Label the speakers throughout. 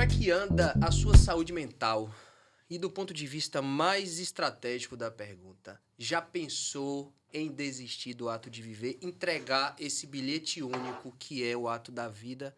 Speaker 1: é que anda a sua saúde mental? E do ponto de vista mais estratégico da pergunta, já pensou em desistir do ato de viver, entregar esse bilhete único que é o ato da vida?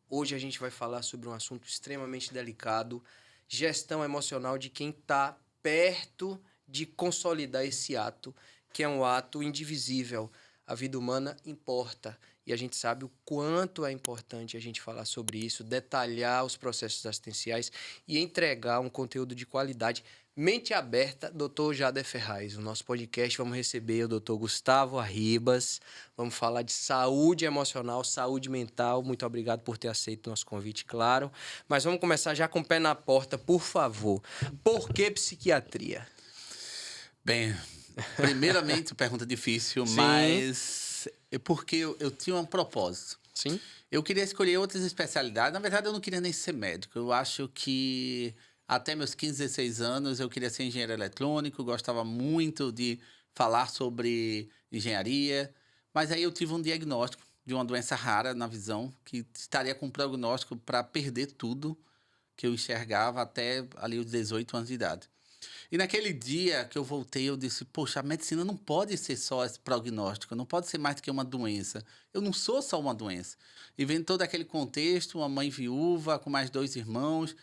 Speaker 1: Hoje a gente vai falar sobre um assunto extremamente delicado, gestão emocional de quem está perto de consolidar esse ato, que é um ato indivisível. A vida humana importa. E a gente sabe o quanto é importante a gente falar sobre isso, detalhar os processos assistenciais e entregar um conteúdo de qualidade. Mente Aberta, Dr. Jader Ferraz. No nosso podcast vamos receber o Dr. Gustavo Arribas. Vamos falar de saúde emocional, saúde mental. Muito obrigado por ter aceito o nosso convite, claro. Mas vamos começar já com o pé na porta, por favor. Por que psiquiatria?
Speaker 2: Bem, primeiramente, pergunta difícil,
Speaker 1: Sim.
Speaker 2: mas é porque eu tinha um propósito.
Speaker 1: Sim?
Speaker 2: Eu queria escolher outras especialidades. Na verdade, eu não queria nem ser médico. Eu acho que até meus 15, 16 anos eu queria ser engenheiro eletrônico, gostava muito de falar sobre engenharia. Mas aí eu tive um diagnóstico de uma doença rara na visão, que estaria com um prognóstico para perder tudo que eu enxergava até ali os 18 anos de idade. E naquele dia que eu voltei, eu disse, poxa, a medicina não pode ser só esse prognóstico, não pode ser mais do que uma doença. Eu não sou só uma doença. E vendo todo aquele contexto, uma mãe viúva com mais 2 irmãos,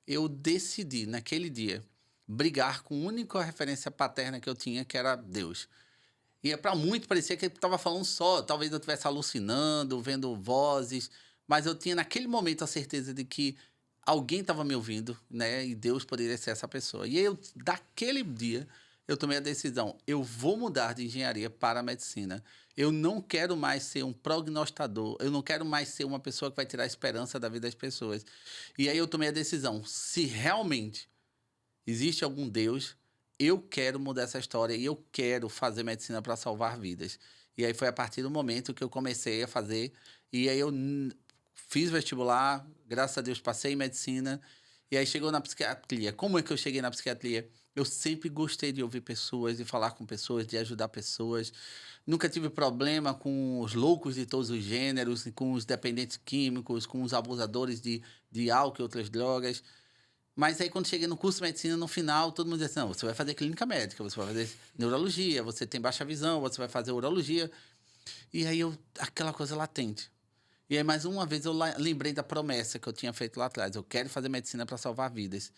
Speaker 2: eu decidi, naquele dia, brigar com a única referência paterna que eu tinha, que era Deus. E para muito parecia que ele estava falando só, talvez eu estivesse alucinando, vendo vozes, mas eu tinha naquele momento a certeza de que alguém estava me ouvindo, né? E Deus poderia ser essa pessoa. E eu, daquele dia, eu tomei a decisão. Eu vou mudar de engenharia para a medicina. Eu não quero mais ser um prognostador. Eu não quero mais ser uma pessoa que vai tirar a esperança da vida das pessoas. E aí eu tomei a decisão. Se realmente existe algum Deus, eu quero mudar essa história e eu quero fazer medicina para salvar vidas. E aí foi a partir do momento que eu comecei a fazer. E aí eu fiz vestibular, graças a Deus passei em medicina, e aí chegou na psiquiatria. Como é que eu cheguei na psiquiatria? Eu sempre gostei de ouvir pessoas, de falar com pessoas, de ajudar pessoas. Nunca tive problema com os loucos de todos os gêneros, com os dependentes químicos, com os abusadores de álcool e outras drogas. Mas aí, quando cheguei no curso de medicina, no final, todo mundo disse, não, você vai fazer clínica médica, você vai fazer neurologia, você tem baixa visão, você vai fazer urologia. E aí, aquela coisa latente. E aí, mais uma vez, eu lembrei da promessa que eu tinha feito lá atrás. Eu quero fazer medicina para salvar vidas.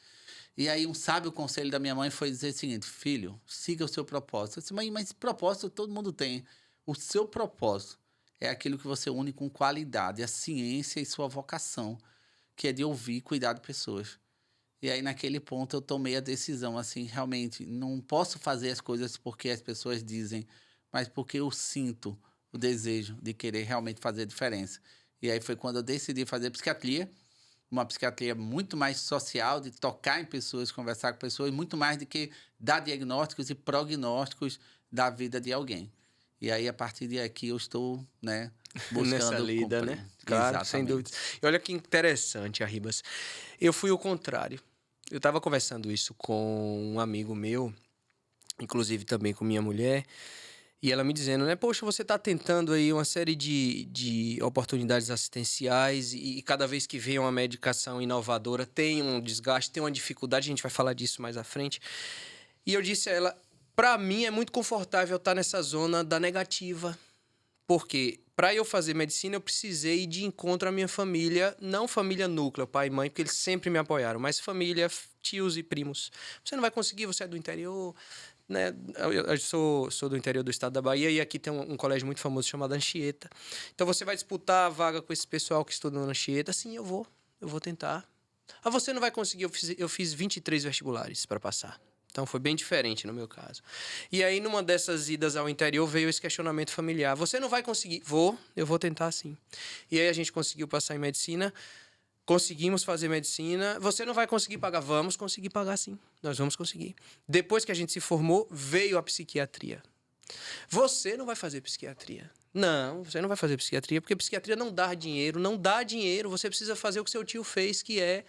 Speaker 2: E aí, um sábio conselho da minha mãe foi dizer o seguinte, filho, siga o seu propósito. Eu disse, mãe, mas propósito todo mundo tem. O seu propósito é aquilo que você une com qualidade, a ciência e sua vocação, que é de ouvir e cuidar de pessoas. E aí, naquele ponto, eu tomei a decisão, assim, realmente, não posso fazer as coisas porque as pessoas dizem, mas porque eu sinto o desejo de querer realmente fazer a diferença. E aí foi quando eu decidi fazer psiquiatria, uma psiquiatria muito mais social, de tocar em pessoas, conversar com pessoas, muito mais do que dar diagnósticos e prognósticos da vida de alguém. E aí, a partir de aqui, eu estou, né, buscando...
Speaker 1: Nessa lida, né? Claro,
Speaker 2: Exatamente.
Speaker 1: sem dúvida. E olha que interessante, Arribas. Eu fui o contrário. Eu estava conversando isso com um amigo meu, inclusive também com minha mulher, e ela me dizendo, né? Poxa, você está tentando aí uma série de oportunidades assistenciais e cada vez que vem uma medicação inovadora tem um desgaste, tem uma dificuldade, a gente vai falar disso mais à frente. E eu disse a ela, para mim é muito confortável estar nessa zona da negativa, porque para eu fazer medicina eu precisei ir de encontro à minha família, não família núcleo, pai e mãe, porque eles sempre me apoiaram, mas família, tios e primos. Você não vai conseguir, você é do interior... Né? Eu sou do interior do estado da Bahia e aqui tem um colégio muito famoso chamado Anchieta. Então você vai disputar a vaga com esse pessoal que estuda na Anchieta? Sim, eu vou tentar. Ah, você não vai conseguir, eu fiz 23 vestibulares para passar. Então foi bem diferente no meu caso. E aí numa dessas idas ao interior veio esse questionamento familiar. Você não vai conseguir? Eu vou tentar sim. E aí a gente conseguiu passar em medicina. Conseguimos fazer medicina. Você não vai conseguir pagar? Vamos conseguir pagar, sim. Nós vamos conseguir. Depois que a gente se formou, veio a psiquiatria. Você não vai fazer psiquiatria. Não, você não vai fazer psiquiatria, porque psiquiatria não dá dinheiro. Não dá dinheiro. Você precisa fazer o que seu tio fez, que é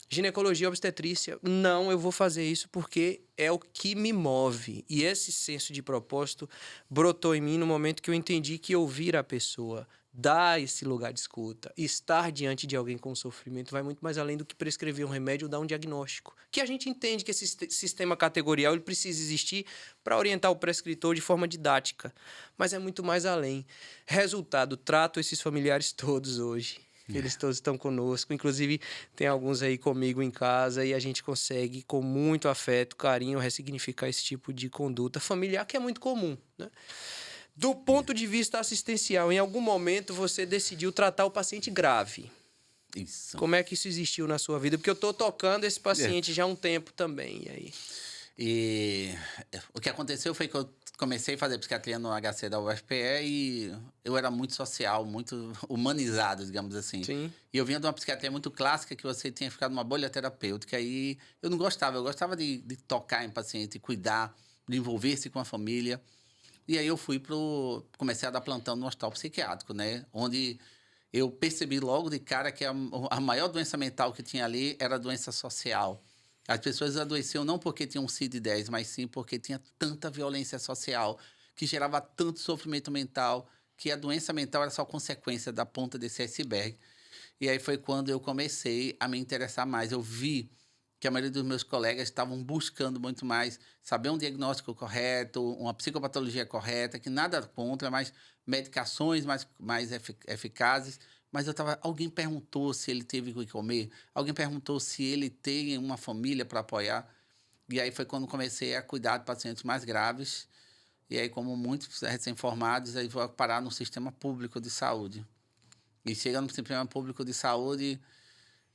Speaker 1: ginecologia obstetrícia. Não, eu vou fazer isso porque é o que me move. E esse senso de propósito brotou em mim no momento que eu entendi que ouvir a pessoa, dar esse lugar de escuta, estar diante de alguém com sofrimento, vai muito mais além do que prescrever um remédio ou dar um diagnóstico. Que a gente entende que esse sistema categorial ele precisa existir para orientar o prescritor de forma didática. Mas é muito mais além. Resultado, trato esses familiares todos hoje. Eles todos estão conosco. Inclusive, tem alguns aí comigo em casa e a gente consegue, com muito afeto, carinho, ressignificar esse tipo de conduta familiar que é muito comum, né? Do ponto de vista assistencial, em algum momento você decidiu tratar o paciente grave.
Speaker 2: Isso.
Speaker 1: Como é que isso existiu na sua vida? Porque eu estou tocando esse paciente já há um tempo também. E aí?
Speaker 2: E o que aconteceu foi que eu comecei a fazer psiquiatria no HC da UFPE e eu era muito social, muito humanizado, digamos assim.
Speaker 1: Sim.
Speaker 2: E eu vinha de uma psiquiatria muito clássica que você tinha ficado numa bolha terapêutica e eu não gostava. Eu gostava de tocar em paciente, cuidar, de envolver-se com a família. E aí eu comecei a dar plantão no hospital psiquiátrico, né? Onde eu percebi logo de cara que a maior doença mental que tinha ali era a doença social. As pessoas adoeciam não porque tinham CID-10, mas sim porque tinha tanta violência social, que gerava tanto sofrimento mental, que a doença mental era só consequência da ponta desse iceberg. E aí foi quando eu comecei a me interessar mais. Eu vi que a maioria dos meus colegas estavam buscando muito mais saber um diagnóstico correto, uma psicopatologia correta, que nada contra, mas medicações mais eficazes. Mas alguém perguntou se ele teve o que comer, alguém perguntou se ele tem uma família para apoiar. E aí foi quando comecei a cuidar de pacientes mais graves. E aí, como muitos recém-formados, aí vou parar no sistema público de saúde. E chega no sistema público de saúde,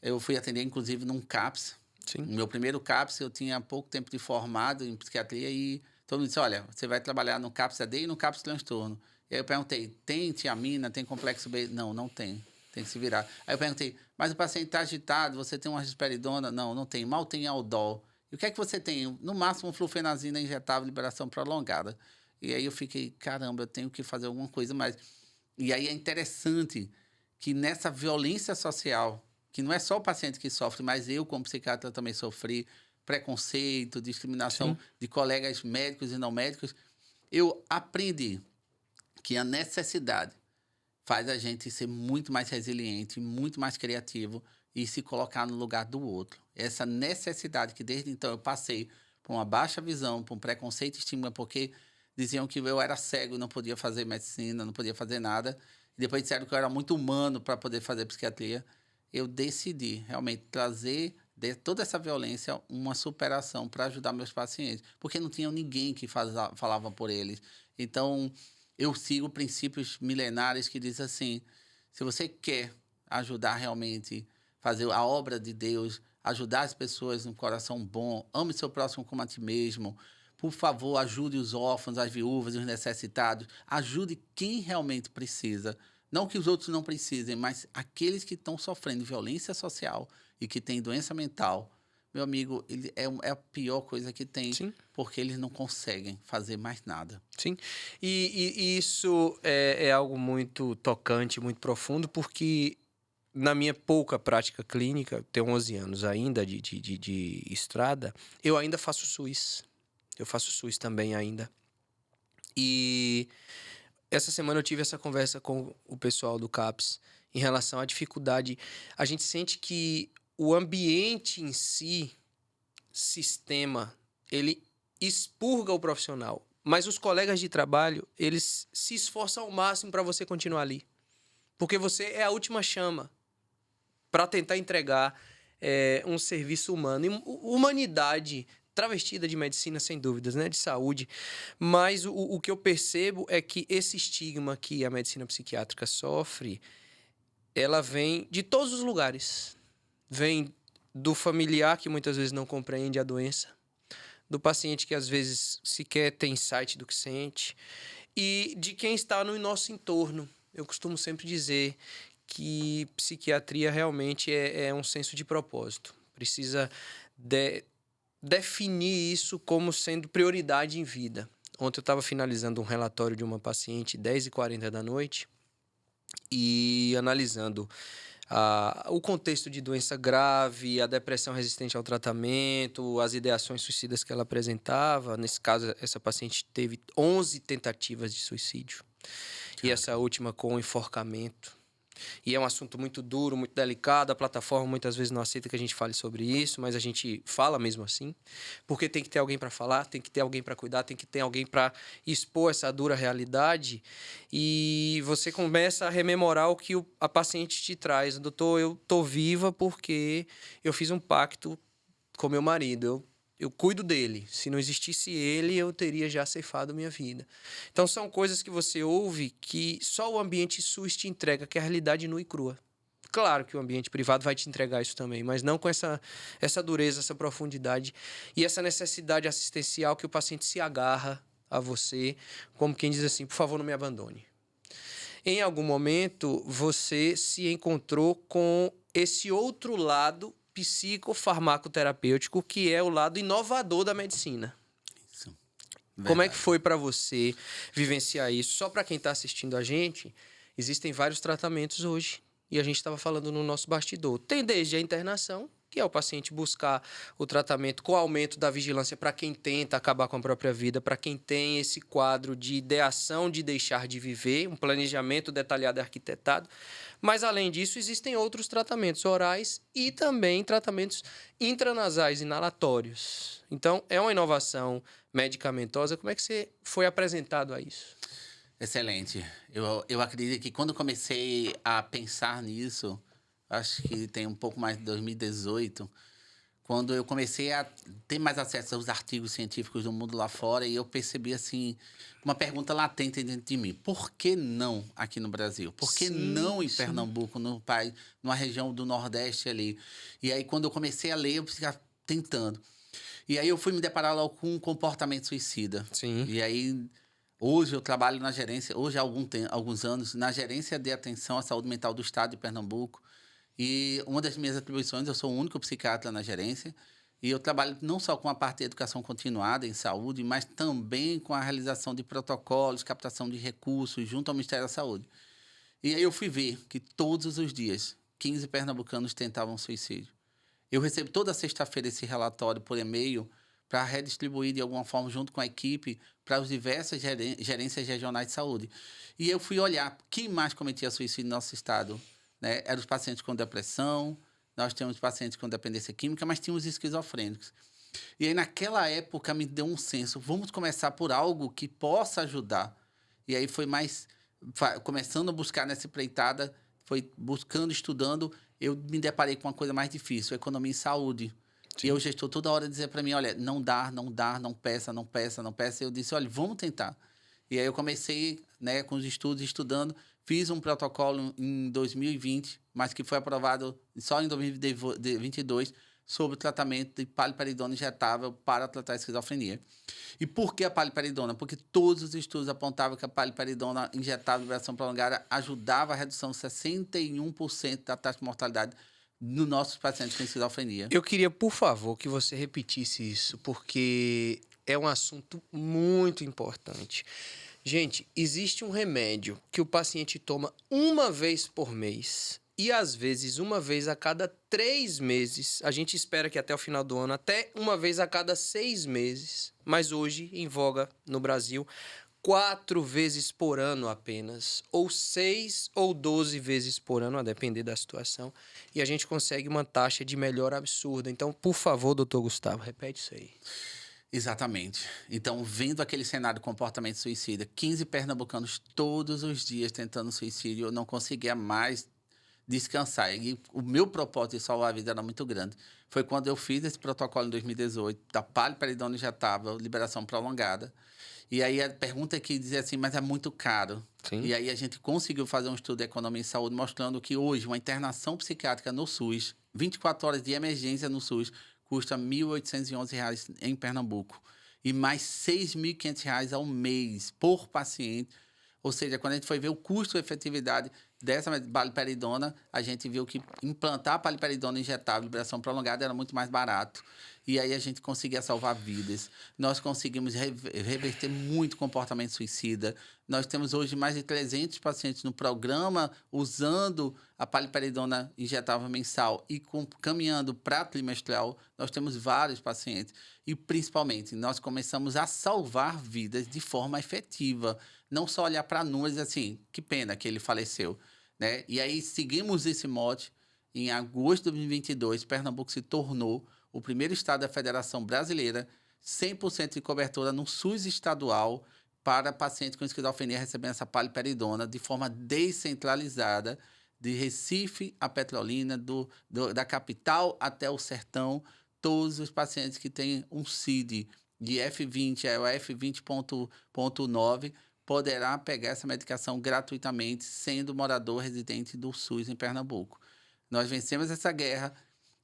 Speaker 2: eu fui atender, inclusive, num CAPS.
Speaker 1: Sim.
Speaker 2: No meu primeiro CAPS, eu tinha pouco tempo de formado em psiquiatria e todo mundo disse, olha, você vai trabalhar no CAPS AD e no CAPS transtorno. E aí eu perguntei, tem tiamina, tem complexo B? Não, não tem. Tem que se virar. Aí eu perguntei, mas o paciente está agitado, você tem uma risperidona? Não, não tem. Mal tem Aldol. E o que é que você tem? No máximo, flufenazina injetável, liberação prolongada. E aí eu fiquei, caramba, eu tenho que fazer alguma coisa mais. E aí é interessante que nessa violência social, que não é só o paciente que sofre, mas eu, como psiquiatra, também sofri preconceito, discriminação
Speaker 1: Sim.
Speaker 2: de colegas médicos e não médicos, eu aprendi que a necessidade faz a gente ser muito mais resiliente, muito mais criativo e se colocar no lugar do outro. Essa necessidade que desde então eu passei por uma baixa visão, por um preconceito e estigma, porque diziam que eu era cego e não podia fazer medicina, não podia fazer nada. E depois disseram que eu era muito humano para poder fazer psiquiatria. Eu decidi realmente trazer de toda essa violência uma superação para ajudar meus pacientes, porque não tinha ninguém que falava por eles. Então, eu sigo princípios milenares que dizem assim, se você quer ajudar realmente, fazer a obra de Deus, ajudar as pessoas no coração bom, ame seu próximo como a ti mesmo, por favor, ajude os órfãos, as viúvas, os necessitados, ajude quem realmente precisa. Não que os outros não precisem, mas aqueles que estão sofrendo violência social e que têm doença mental, meu amigo, ele é a pior coisa que tem,
Speaker 1: Sim.
Speaker 2: porque eles não conseguem fazer mais nada.
Speaker 1: Sim, e isso é algo muito tocante, muito profundo, porque na minha pouca prática clínica, tenho 11 anos ainda de estrada, eu ainda faço SUS. Eu faço SUS também ainda. E essa semana eu tive essa conversa com o pessoal do CAPS em relação à dificuldade. A gente sente que o ambiente em si, sistema, ele expurga o profissional. Mas os colegas de trabalho, eles se esforçam ao máximo para você continuar ali. Porque você é a última chama para tentar entregar um serviço humano. E humanidade travestida de medicina, sem dúvidas, né? De saúde. Mas o que eu percebo é que esse estigma que a medicina psiquiátrica sofre, ela vem de todos os lugares. Vem do familiar que muitas vezes não compreende a doença, do paciente que às vezes sequer tem insight do que sente, e de quem está no nosso entorno. Eu costumo sempre dizer que psiquiatria realmente é um senso de propósito. Precisa definir isso como sendo prioridade em vida. Ontem eu estava finalizando um relatório de uma paciente, 10h40 da noite, e analisando o contexto de doença grave, a depressão resistente ao tratamento, as ideações suicidas que ela apresentava. Nesse caso, essa paciente teve 11 tentativas de suicídio. e essa última com enforcamento. E é um assunto muito duro, muito delicado. A plataforma muitas vezes não aceita que a gente fale sobre isso, mas a gente fala mesmo assim. Porque tem que ter alguém para falar, tem que ter alguém para cuidar, tem que ter alguém para expor essa dura realidade. E você começa a rememorar o que a paciente te traz. Doutor, eu tô viva porque eu fiz um pacto com meu marido. Eu cuido dele. Se não existisse ele, eu teria já ceifado minha vida. Então, são coisas que você ouve que só o ambiente SUS te entrega, que é a realidade nua e crua. Claro que o ambiente privado vai te entregar isso também, mas não com essa dureza, essa profundidade e essa necessidade assistencial que o paciente se agarra a você, como quem diz assim, por favor, não me abandone. Em algum momento, você se encontrou com esse outro lado psicofarmacoterapêutico, que é o lado inovador da medicina.
Speaker 2: Isso.
Speaker 1: Como é que foi para você vivenciar isso? Só para quem está assistindo a gente, existem vários tratamentos hoje. E a gente estava falando no nosso bastidor. Tem desde a internação, que é o paciente buscar o tratamento com aumento da vigilância para quem tenta acabar com a própria vida, para quem tem esse quadro de ideação de deixar de viver, um planejamento detalhado e arquitetado. Mas, além disso, existem outros tratamentos orais e também tratamentos intranasais, inalatórios. Então, é uma inovação medicamentosa. Como é que você foi apresentado a isso?
Speaker 2: Excelente. Eu acredito que quando comecei a pensar nisso, acho que tem um pouco mais de 2018, quando eu comecei a ter mais acesso aos artigos científicos do mundo lá fora, e eu percebi, assim, uma pergunta latente dentro de mim. Por que não aqui no Brasil? Por que não em Pernambuco, no país, numa região do Nordeste ali? E aí, quando eu comecei a ler, eu ficava tentando. E aí, eu fui me deparar logo com um comportamento suicida.
Speaker 1: Sim.
Speaker 2: E aí, hoje eu trabalho na gerência, hoje há alguns anos, na gerência de atenção à saúde mental do Estado de Pernambuco. E uma das minhas atribuições, eu sou o único psiquiatra na gerência, e eu trabalho não só com a parte de educação continuada em saúde, mas também com a realização de protocolos, captação de recursos junto ao Ministério da Saúde. E aí eu fui ver que todos os dias, 15 pernambucanos tentavam suicídio. Eu recebo toda sexta-feira esse relatório por e-mail para redistribuir de alguma forma junto com a equipe para as diversas gerências regionais de saúde. E eu fui olhar quem mais cometia suicídio no nosso estado. Né? Eram os pacientes com depressão, nós temos pacientes com dependência química, mas tínhamos esquizofrênicos. E aí, naquela época, me deu um senso, vamos começar por algo que possa ajudar. E aí foi mais, começando a buscar nessa empreitada, foi buscando, estudando, eu me deparei com uma coisa mais difícil, economia e saúde. Sim. E o gestor toda hora dizia para mim, olha, não dá, não peça. E eu disse, olha, vamos tentar. E aí eu comecei, né, com os estudos, estudando, fiz um protocolo em 2020, mas que foi aprovado só em 2022, sobre o tratamento de paliperidona injetável para tratar a esquizofrenia. E por que a paliperidona? Porque todos os estudos apontavam que a paliperidona injetável de duração prolongada ajudava a redução de 61% da taxa de mortalidade nos nossos pacientes com esquizofrenia.
Speaker 1: Eu queria, por favor, que você repetisse isso, porque é um assunto muito importante. Gente, existe um remédio que o paciente toma uma vez por mês e, às vezes, uma vez a cada 3 meses. A gente espera que até o final do ano, até uma vez a cada 6 meses. Mas hoje, em voga no Brasil, 4 vezes por ano apenas, ou 6 ou 12 vezes por ano, a depender da situação. E a gente consegue uma taxa de melhora absurda. Então, por favor, doutor Gustavo, repete isso aí.
Speaker 2: Exatamente. Então, vendo aquele cenário de comportamento suicida, 15 pernambucanos todos os dias tentando suicídio, eu não conseguia mais descansar. E o meu propósito de salvar a vida era muito grande. Foi quando eu fiz esse protocolo em 2018, da paliperidona injetável, liberação prolongada. E aí a pergunta que dizia assim, mas é muito caro.
Speaker 1: Sim.
Speaker 2: E aí a gente conseguiu fazer um estudo de economia em saúde mostrando que hoje uma internação psiquiátrica no SUS, 24 horas de emergência no SUS, custa R$ 1.811 em Pernambuco. E mais R$ 6.500 ao mês por paciente. Ou seja, quando a gente foi ver o custo e efetividade dessa paliperidona, a gente viu que implantar a paliperidona injetável, liberação prolongada, era muito mais barato. E aí a gente conseguia salvar vidas. Nós conseguimos reverter muito comportamento suicida. Nós temos hoje mais de 300 pacientes no programa usando a paliperidona injetável mensal e caminhando para trimestral. Nós temos vários pacientes. E, principalmente, nós começamos a salvar vidas de forma efetiva. não só olhar para números assim, que pena que ele faleceu, né? E aí seguimos esse mote. Em agosto de 2022, Pernambuco se tornou o primeiro estado da Federação Brasileira 100% de cobertura no SUS estadual para pacientes com esquizofrenia recebendo essa paliperidona de forma descentralizada, de Recife a Petrolina, da capital até o sertão. Todos os pacientes que têm um CID de F20 ou F20.9 poderá pegar essa medicação gratuitamente, sendo morador residente do SUS em Pernambuco. Nós vencemos essa guerra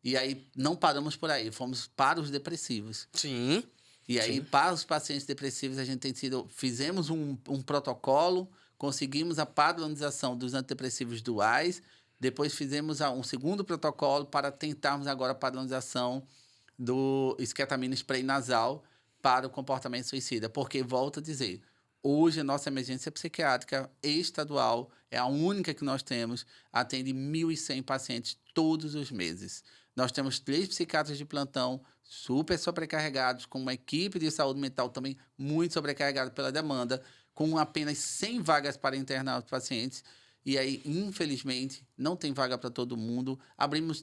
Speaker 2: e aí não paramos por aí, fomos para os depressivos.
Speaker 1: Sim.
Speaker 2: E aí, para os pacientes depressivos, a gente fizemos um protocolo, conseguimos a padronização dos antidepressivos duais, depois fizemos um segundo protocolo para tentarmos agora a padronização do esketamina spray nasal para o comportamento suicida. Porque, volto a dizer, hoje a nossa emergência psiquiátrica estadual é a única que nós temos, atende 1.100 pacientes todos os meses. Nós temos 3 psiquiatras de plantão super sobrecarregados, com uma equipe de saúde mental também muito sobrecarregada pela demanda, com apenas 100 vagas para internar os pacientes. E aí, infelizmente, não tem vaga para todo mundo.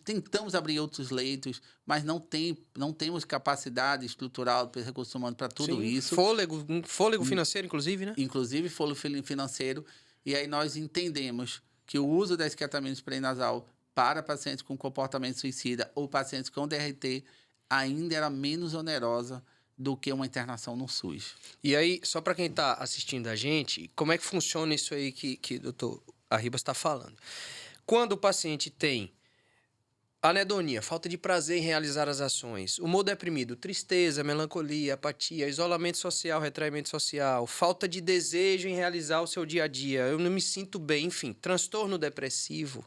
Speaker 2: Tentamos abrir outros leitos, mas não temos capacidade estrutural, recursos humanos para tudo isso.
Speaker 1: Fôlego financeiro, inclusive, né?
Speaker 2: Inclusive fôlego financeiro. E aí nós entendemos que o uso da esketamina spray nasal para pacientes com comportamento suicida ou pacientes com DRT ainda era menos onerosa do que uma internação no SUS.
Speaker 1: E aí, só para quem está assistindo a gente, como é que funciona isso aí que o doutor Arribas está falando? Quando o paciente tem anedonia, falta de prazer em realizar as ações, humor deprimido, tristeza, melancolia, apatia, isolamento social, retraimento social, falta de desejo em realizar o seu dia a dia, eu não me sinto bem, enfim, transtorno depressivo,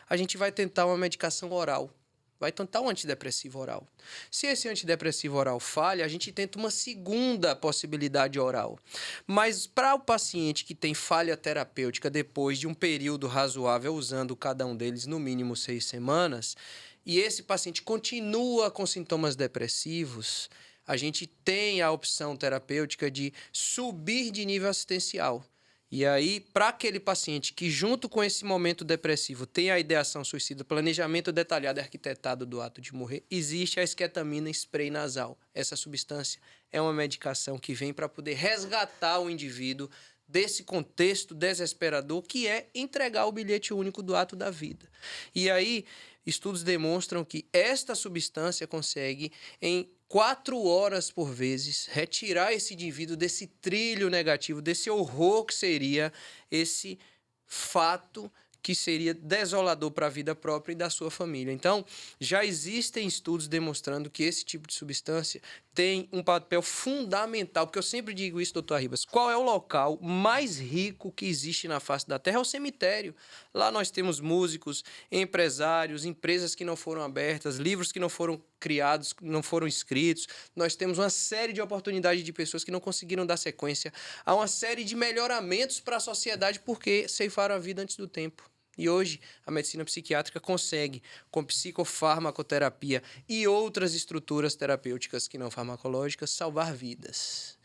Speaker 1: a gente vai tentar uma medicação oral. Vai tentar um antidepressivo oral. Se esse antidepressivo oral falha, a gente tenta uma segunda possibilidade oral. Mas para o paciente que tem falha terapêutica depois de um período razoável, usando cada um deles no mínimo 6 semanas, e esse paciente continua com sintomas depressivos, a gente tem a opção terapêutica de subir de nível assistencial. E aí, para aquele paciente que, junto com esse momento depressivo, tem a ideação suicida, planejamento detalhado e arquitetado do ato de morrer, existe a esketamina spray nasal. Essa substância é uma medicação que vem para poder resgatar o indivíduo desse contexto desesperador que é entregar o bilhete único do ato da vida. E aí, estudos demonstram que esta substância consegue, em 4 horas por vezes, retirar esse indivíduo desse trilho negativo, desse horror que seria esse fato que seria desolador para a vida própria e da sua família. Então, já existem estudos demonstrando que esse tipo de substância tem um papel fundamental, porque eu sempre digo isso, doutor Arribas, qual é o local mais rico que existe na face da Terra? É o cemitério. Lá nós temos músicos, empresários, empresas que não foram abertas, livros que não foram criados, não foram escritos. Nós temos uma série de oportunidades de pessoas que não conseguiram dar sequência a uma série de melhoramentos para a sociedade porque ceifaram a vida antes do tempo. E hoje a medicina psiquiátrica consegue, com psicofarmacoterapia e outras estruturas terapêuticas que não farmacológicas, salvar vidas.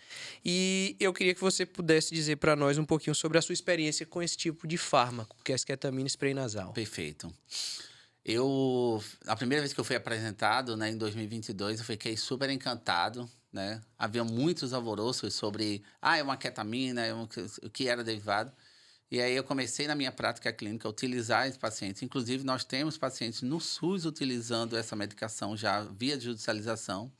Speaker 1: E eu queria que você pudesse dizer para nós um pouquinho sobre a sua experiência com esse tipo de fármaco, que é a esketamina spray nasal.
Speaker 2: Perfeito. A primeira vez que eu fui apresentado, né, em 2022, eu fiquei super encantado, né? Havia muitos alvoroços sobre, é uma ketamina, o que era derivado. E aí eu comecei na minha prática clínica a utilizar esses pacientes. Inclusive, nós temos pacientes no SUS utilizando essa medicação já via judicialização.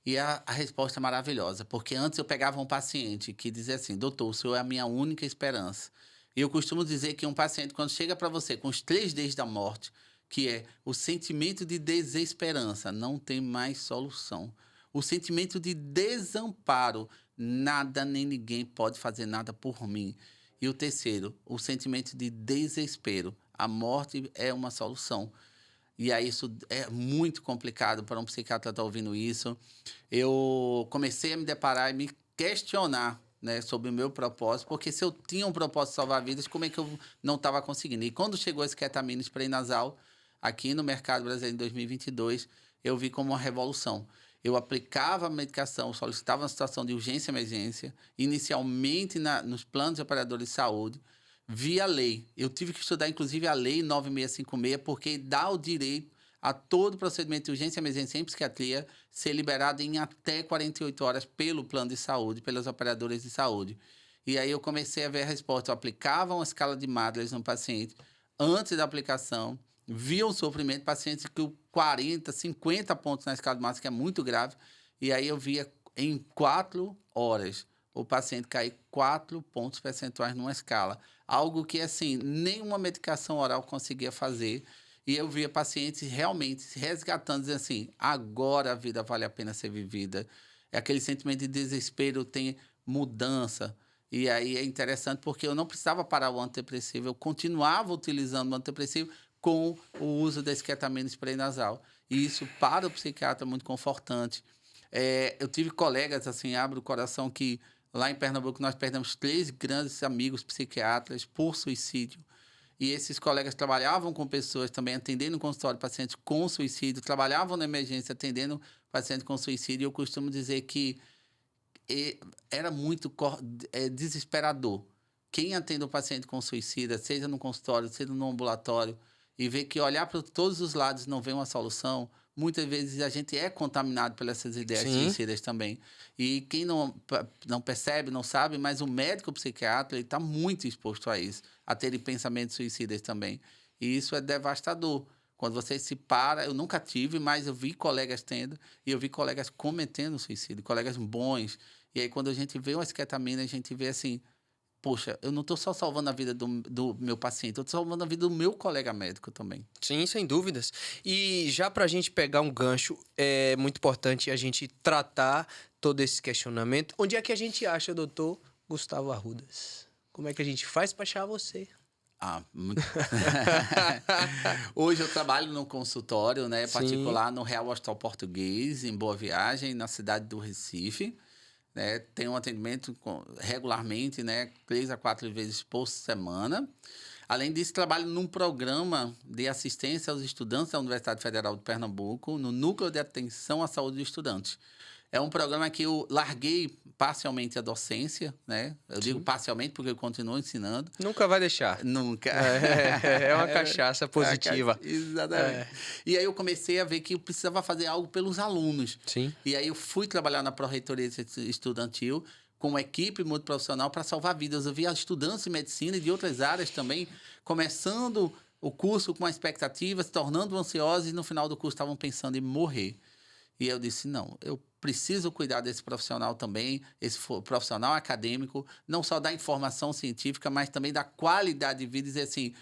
Speaker 2: E a resposta é maravilhosa, porque antes eu pegava um paciente que dizia assim, doutor, o senhor é a minha única esperança. E eu costumo dizer que um paciente, quando chega para você com os 3 Ds da morte, que é o sentimento de desesperança, não tem mais solução. O sentimento de desamparo, nada nem ninguém pode fazer nada por mim. E o terceiro, o sentimento de desespero. A morte é uma solução. E aí isso é muito complicado para um psiquiatra estar ouvindo isso. Eu comecei a me deparar e me questionar, né, sobre o meu propósito, porque se eu tinha um propósito de salvar vidas, como é que eu não estava conseguindo? E quando chegou esse ketamina spray nasal, aqui no mercado brasileiro em 2022, eu vi como uma revolução. Eu aplicava a medicação, solicitava uma situação de urgência e emergência, inicialmente nos planos de operadores de saúde, via lei. Eu tive que estudar, inclusive, a lei 9656, porque dá o direito a todo procedimento de urgência e emergência em psiquiatria ser liberado em até 48 horas pelo plano de saúde, pelas operadoras de saúde. E aí eu comecei a ver a resposta. Eu aplicava uma escala de Madeleine no paciente antes da aplicação, via o sofrimento, pacientes com 40, 50 pontos na escala de Madeleine, que é muito grave, e aí eu via em 4 horas o paciente cair 4 pontos percentuais numa escala. Algo que, assim, nenhuma medicação oral conseguia fazer. E eu via pacientes realmente se resgatando, dizendo assim, agora a vida vale a pena ser vivida. É aquele sentimento de desespero, tem mudança. E aí é interessante porque eu não precisava parar o antidepressivo, eu continuava utilizando o antidepressivo com o uso da esquetamina spray nasal. E isso, para o psiquiatra, é muito confortante. Eu tive colegas, assim, abro o coração, que lá em Pernambuco nós perdemos 3 grandes amigos psiquiatras por suicídio. E esses colegas trabalhavam com pessoas também, atendendo no consultório pacientes com suicídio, trabalhavam na emergência atendendo pacientes com suicídio. E eu costumo dizer que era muito desesperador. Quem atende um paciente com suicida, seja no consultório, seja no ambulatório, e vê que olhar para todos os lados e não vê uma solução, muitas vezes a gente é contaminado pelas essas ideias suicidas também. E quem não percebe, não sabe, mas o médico psiquiatra está muito exposto a isso, a terem pensamentos suicidas também. E isso é devastador. Quando você se para, eu nunca tive, mas eu vi colegas tendo, e eu vi colegas cometendo suicídio, colegas bons. E aí, quando a gente vê uma esquetamina, a gente vê assim, poxa, eu não estou só salvando a vida do meu paciente, eu estou salvando a vida do meu colega médico também.
Speaker 1: Sim, sem dúvidas. E já para a gente pegar um gancho, é muito importante a gente tratar todo esse questionamento. Onde é que a gente acha, doutor Gustavo Arrudas? Como é que a gente faz para achar você?
Speaker 2: Muito... Hoje eu trabalho num consultório, né, particular no Real Hospital Português, em Boa Viagem, na cidade do Recife. Né? Tenho um atendimento regularmente, né, 3 a 4 vezes por semana. Além disso, trabalho num programa de assistência aos estudantes da Universidade Federal de Pernambuco, no Núcleo de Atenção à Saúde dos Estudantes. É um programa que eu larguei parcialmente a docência, né? Eu digo parcialmente porque eu continuo ensinando.
Speaker 1: Nunca vai deixar.
Speaker 2: Nunca.
Speaker 1: É uma cachaça positiva.
Speaker 2: Exatamente. E aí eu comecei a ver que eu precisava fazer algo pelos alunos.
Speaker 1: Sim.
Speaker 2: E aí eu fui trabalhar na Pró-Reitoria Estudantil com uma equipe multiprofissional para salvar vidas. Eu via estudantes de medicina e de outras áreas também começando o curso com uma expectativa, se tornando ansiosos e no final do curso estavam pensando em morrer. E eu disse, não, eu preciso cuidar desse profissional também, esse profissional acadêmico, não só da informação científica, mas também da qualidade de vida e dizer assim,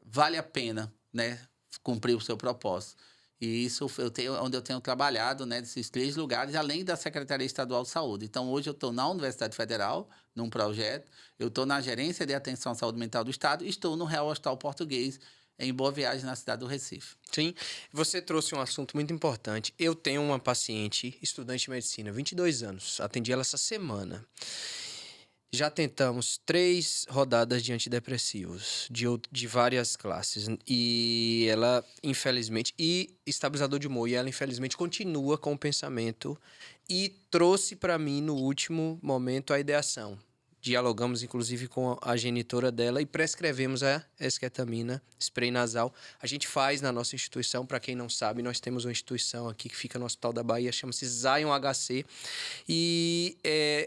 Speaker 2: vale a pena, né, cumprir o seu propósito. E isso onde eu tenho trabalhado, né, nesses 3 lugares, além da Secretaria Estadual de Saúde. Então, hoje eu estou na Universidade Federal, num projeto, eu estou na Gerência de Atenção à Saúde Mental do Estado e estou no Real Hospital Português, em Boa Viagem, na cidade do Recife.
Speaker 1: Sim, você trouxe um assunto muito importante. Eu tenho uma paciente, estudante de medicina, 22 anos, atendi ela essa semana. Já tentamos 3 rodadas de antidepressivos, de várias classes, e ela, infelizmente, e estabilizador de humor, e ela, infelizmente, continua com o pensamento e trouxe para mim, no último momento, a ideação. Dialogamos, inclusive, com a genitora dela e prescrevemos a esquetamina, spray nasal. A gente faz na nossa instituição, para quem não sabe, nós temos uma instituição aqui que fica no Hospital da Bahia, chama-se Zion HC. E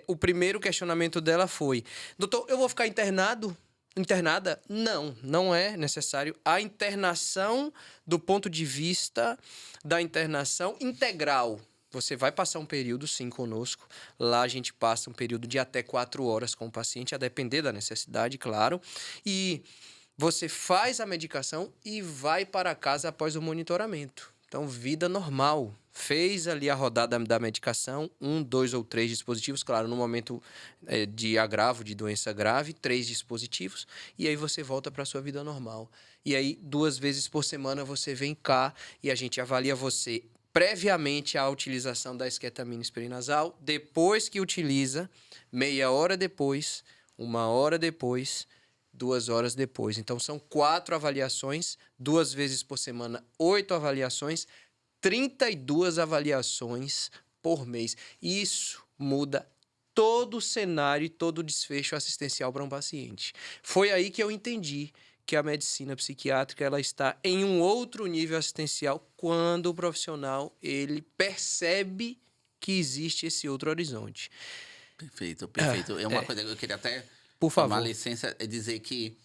Speaker 1: o primeiro questionamento dela foi, doutor, eu vou ficar internada? Não, não é necessário. A internação, do ponto de vista da internação integral, você vai passar um período, sim, conosco. Lá a gente passa um período de até 4 horas com o paciente, a depender da necessidade, claro. E você faz a medicação e vai para casa após o monitoramento. Então, vida normal. Fez ali a rodada da medicação, 1, 2 ou 3 dispositivos, claro, no momento de agravo, de doença grave, 3 dispositivos, e aí você volta para a sua vida normal. E aí, 2 vezes por semana, você vem cá e a gente avalia você previamente à utilização da esquetamina spray nasal, depois que utiliza, meia hora depois, 1 hora depois, 2 horas depois. Então, são 4 avaliações, 2 vezes por semana, 8 avaliações, 32 avaliações por mês. Isso muda todo o cenário e todo o desfecho assistencial para um paciente. Foi aí que eu entendi que a medicina psiquiátrica ela está em um outro nível assistencial quando o profissional ele percebe que existe esse outro horizonte.
Speaker 2: Perfeito, perfeito. É uma coisa que eu queria até
Speaker 1: Por
Speaker 2: tomar
Speaker 1: favor.
Speaker 2: licença e dizer que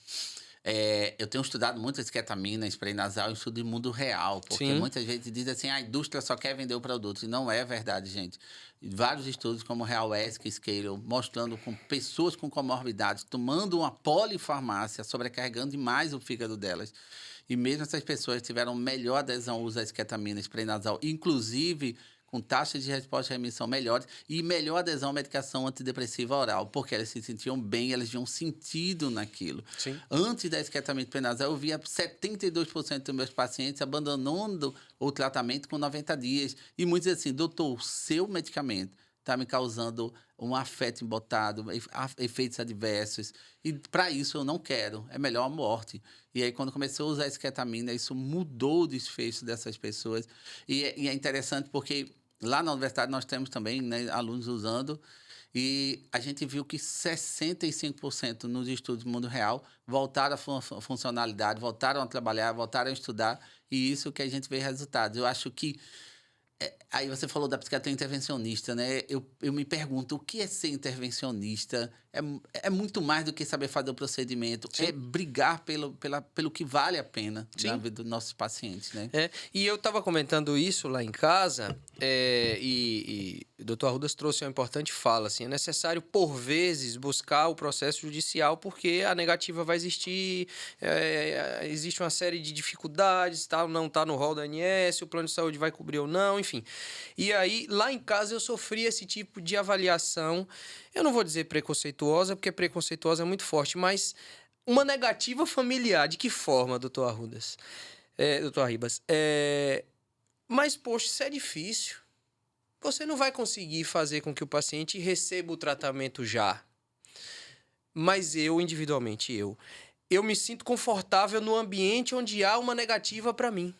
Speaker 2: eu tenho estudado muito esketamina, spray nasal, em estudo de mundo real, porque
Speaker 1: Sim.
Speaker 2: muita gente diz assim, a indústria só quer vender o produto, e não é verdade, gente. Vários estudos, como o Real Esque, Scale, mostrando com pessoas com comorbidades, tomando uma polifarmácia, sobrecarregando demais o fígado delas. E mesmo essas pessoas tiveram melhor adesão ao uso da esketamina, spray nasal, inclusive com taxas de resposta e remissão melhores e melhor adesão à medicação antidepressiva oral, porque elas se sentiam bem, elas viam sentido naquilo.
Speaker 1: Sim.
Speaker 2: Antes da esketamina prenasal, eu via 72% dos meus pacientes abandonando o tratamento com 90 dias. E muitos dizem assim, doutor, o seu medicamento está me causando um afeto embotado, efeitos adversos. E para isso eu não quero, é melhor a morte. E aí, quando começou a usar a esketamina, isso mudou o desfecho dessas pessoas. E é interessante porque lá na universidade nós temos também, né, alunos usando, e a gente viu que 65% nos estudos do mundo real voltaram à funcionalidade, voltaram a trabalhar, voltaram a estudar, e isso que a gente vê resultados. Eu acho que aí você falou da psiquiatria intervencionista, né? Eu me pergunto, o que é ser intervencionista? É muito mais do que saber fazer o procedimento.
Speaker 1: Sim.
Speaker 2: É brigar pelo que vale a pena na
Speaker 1: Sim.
Speaker 2: vida dos nossos pacientes, né?
Speaker 1: E eu estava comentando isso lá em casa, e o doutor Arrudas trouxe uma importante fala, assim, é necessário, por vezes, buscar o processo judicial, porque a negativa vai existir, existe uma série de dificuldades, tal, não está no rol da ANS, o plano de saúde vai cobrir ou não, enfim. E aí, lá em casa, eu sofri esse tipo de avaliação, eu não vou dizer preconceituosa, porque preconceituosa é muito forte, mas uma negativa familiar. De que forma, doutor Arrudas? Doutor Ribas? Mas, poxa, isso é difícil. Você não vai conseguir fazer com que o paciente receba o tratamento já. Mas eu, individualmente, eu me sinto confortável no ambiente onde há uma negativa para mim.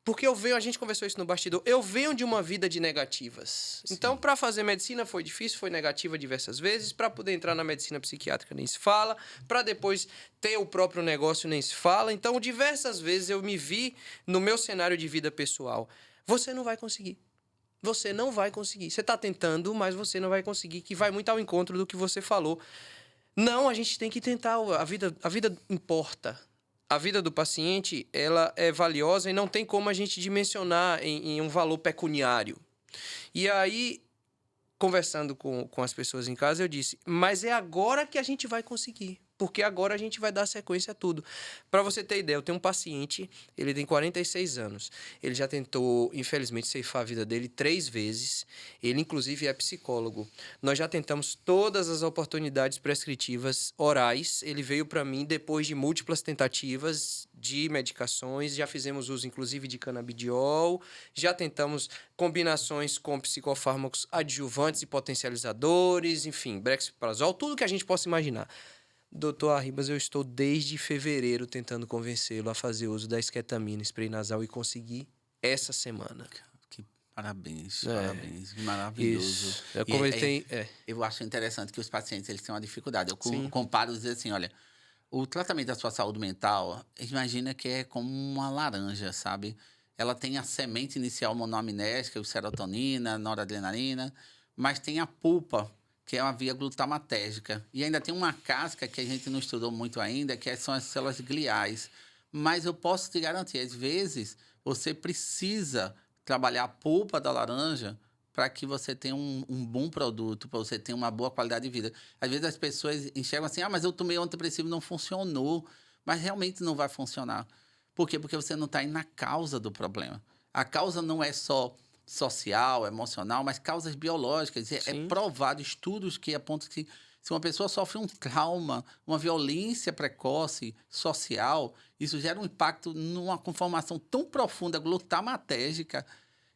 Speaker 1: Porque a gente conversou isso no bastidor, eu venho de uma vida de negativas. Sim. Então, para fazer medicina foi difícil, foi negativa diversas vezes. Para poder entrar na medicina psiquiátrica nem se fala. Para depois ter o próprio negócio nem se fala. Então, diversas vezes eu me vi no meu cenário de vida pessoal. Você não vai conseguir. Você não vai conseguir. Você está tentando, mas você não vai conseguir, que vai muito ao encontro do que você falou. Não, a gente tem que tentar. A vida importa. A vida do paciente, ela é valiosa e não tem como a gente dimensionar em um valor pecuniário. E aí, conversando com as pessoas em casa, eu disse, mas é agora que a gente vai conseguir, porque agora a gente vai dar sequência a tudo. Para você ter ideia, eu tenho um paciente, ele tem 46 anos, ele já tentou, infelizmente, ceifar a vida dele 3 vezes, ele inclusive é psicólogo. Nós já tentamos todas as oportunidades prescritivas orais, ele veio para mim depois de múltiplas tentativas de medicações, já fizemos uso inclusive de canabidiol, já tentamos combinações com psicofármacos adjuvantes e potencializadores, enfim, brexpiprazol, tudo que a gente possa imaginar. Doutor Arribas, eu estou desde fevereiro tentando convencê-lo a fazer uso da esketamina, spray nasal, e consegui essa semana.
Speaker 2: Que parabéns, parabéns. Maravilhoso.
Speaker 1: Isso. Eu comentei...
Speaker 2: Eu acho interessante que os pacientes eles têm uma dificuldade. Eu comparo e dizer assim, olha, o tratamento da sua saúde mental, imagina que é como uma laranja, sabe? Ela tem a semente inicial monoaminética, serotonina, noradrenalina, mas tem a pulpa, que é uma via glutamatérgica. E ainda tem uma casca que a gente não estudou muito ainda, que são as células gliais. Mas eu posso te garantir, às vezes, você precisa trabalhar a polpa da laranja para que você tenha um bom produto, para você ter uma boa qualidade de vida. Às vezes as pessoas enxergam assim, mas eu tomei antidepressivo e não funcionou. Mas realmente não vai funcionar. Por quê? Porque você não está indo na causa do problema. A causa não é só social, emocional, mas causas biológicas. É provado, estudos que apontam que se uma pessoa sofre um trauma, uma violência precoce social, isso gera um impacto numa conformação tão profunda glutamatérgica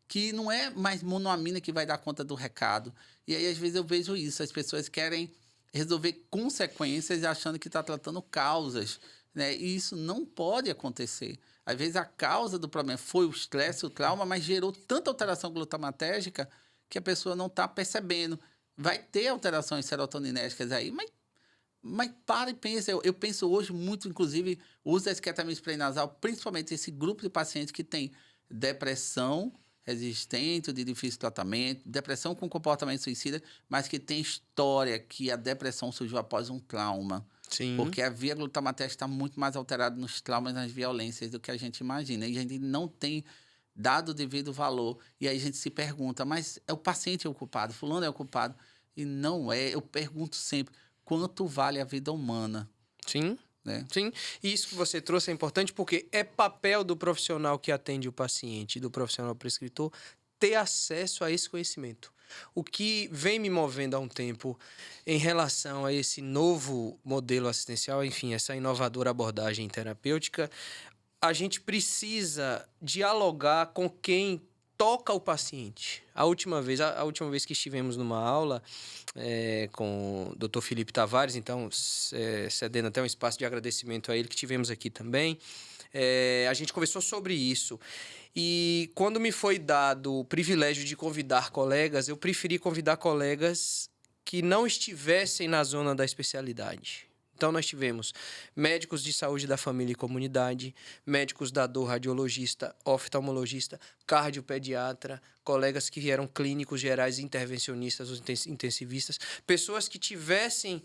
Speaker 2: que não é mais monoamina que vai dar conta do recado. E aí, às vezes, eu vejo isso. As pessoas querem resolver consequências achando que está tratando causas, né? E isso não pode acontecer. Às vezes, a causa do problema foi o estresse, o trauma, mas gerou tanta alteração glutamatérgica que a pessoa não está percebendo. Vai ter alterações serotoninérgicas aí, mas para e pensa. Eu penso hoje muito, inclusive, o uso da esquetamina spray nasal, principalmente esse grupo de pacientes que tem depressão resistente, de difícil tratamento, depressão com comportamento suicida, mas que tem história que a depressão surgiu após um trauma.
Speaker 1: Sim.
Speaker 2: Porque a via glutamatérgica está muito mais alterada nos traumas, nas violências do que a gente imagina. E a gente não tem dado o devido valor. E aí a gente se pergunta, mas é o paciente é o culpado, fulano é o culpado. E não é. Eu pergunto sempre, quanto vale a vida humana?
Speaker 1: Sim.
Speaker 2: Né?
Speaker 1: Sim, e isso que você trouxe é importante porque é papel do profissional que atende o paciente, do profissional prescritor, ter acesso a esse conhecimento. O que vem me movendo há um tempo em relação a esse novo modelo assistencial, enfim, essa inovadora abordagem terapêutica, a gente precisa dialogar com quem toca o paciente. A última vez que estivemos numa aula com o Dr. Felipe Tavares, então, cedendo até um espaço de agradecimento a ele, que tivemos aqui também, a gente conversou sobre isso. E quando me foi dado o privilégio de convidar colegas, eu preferi convidar colegas que não estivessem na zona da especialidade. Então, nós tivemos médicos de saúde da família e comunidade, médicos da dor, radiologista, oftalmologista, cardiopediatra, colegas que eram clínicos gerais, intervencionistas, intensivistas, pessoas que tivessem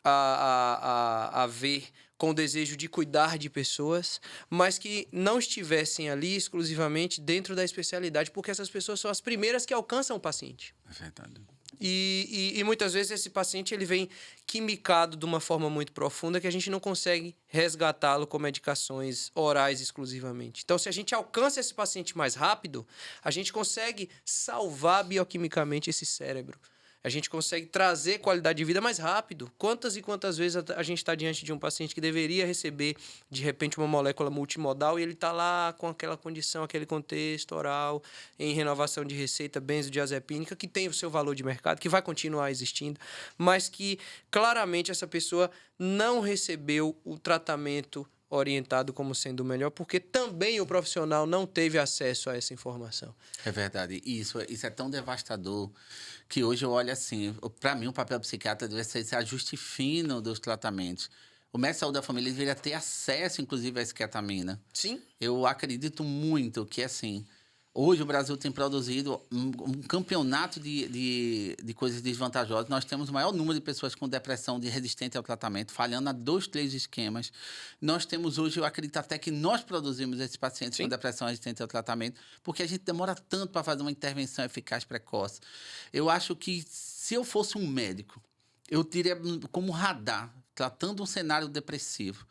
Speaker 1: a ver com o desejo de cuidar de pessoas, mas que não estivessem ali exclusivamente dentro da especialidade, porque essas pessoas são as primeiras que alcançam o paciente.
Speaker 2: É verdade.
Speaker 1: E muitas vezes esse paciente ele vem quimicado de uma forma muito profunda que a gente não consegue resgatá-lo com medicações orais exclusivamente. Então, se a gente alcança esse paciente mais rápido, a gente consegue salvar bioquimicamente esse cérebro. A gente consegue trazer qualidade de vida mais rápido. Quantas e quantas vezes a gente está diante de um paciente que deveria receber, de repente, uma molécula multimodal e ele está lá com aquela condição, aquele contexto oral, em renovação de receita benzodiazepínica, que tem o seu valor de mercado, que vai continuar existindo, mas que claramente essa pessoa não recebeu o tratamento orientado como sendo o melhor, porque também o profissional não teve acesso a essa informação.
Speaker 2: É verdade. Isso é tão devastador que hoje eu olho assim, para mim o papel do psiquiatra deve ser esse ajuste fino dos tratamentos. O médico de saúde da família deveria ter acesso, inclusive, à esquetamina.
Speaker 1: Sim.
Speaker 2: Eu acredito muito que, assim, hoje o Brasil tem produzido um campeonato de coisas desvantajosas. Nós temos o maior número de pessoas com depressão de resistente ao tratamento, falhando a 2, 3 esquemas. Nós temos hoje, eu acredito até que nós produzimos esses pacientes
Speaker 1: Sim.
Speaker 2: com depressão resistente ao tratamento, porque a gente demora tanto para fazer uma intervenção eficaz precoce. Eu acho que se eu fosse um médico, eu teria como radar, tratando um cenário depressivo.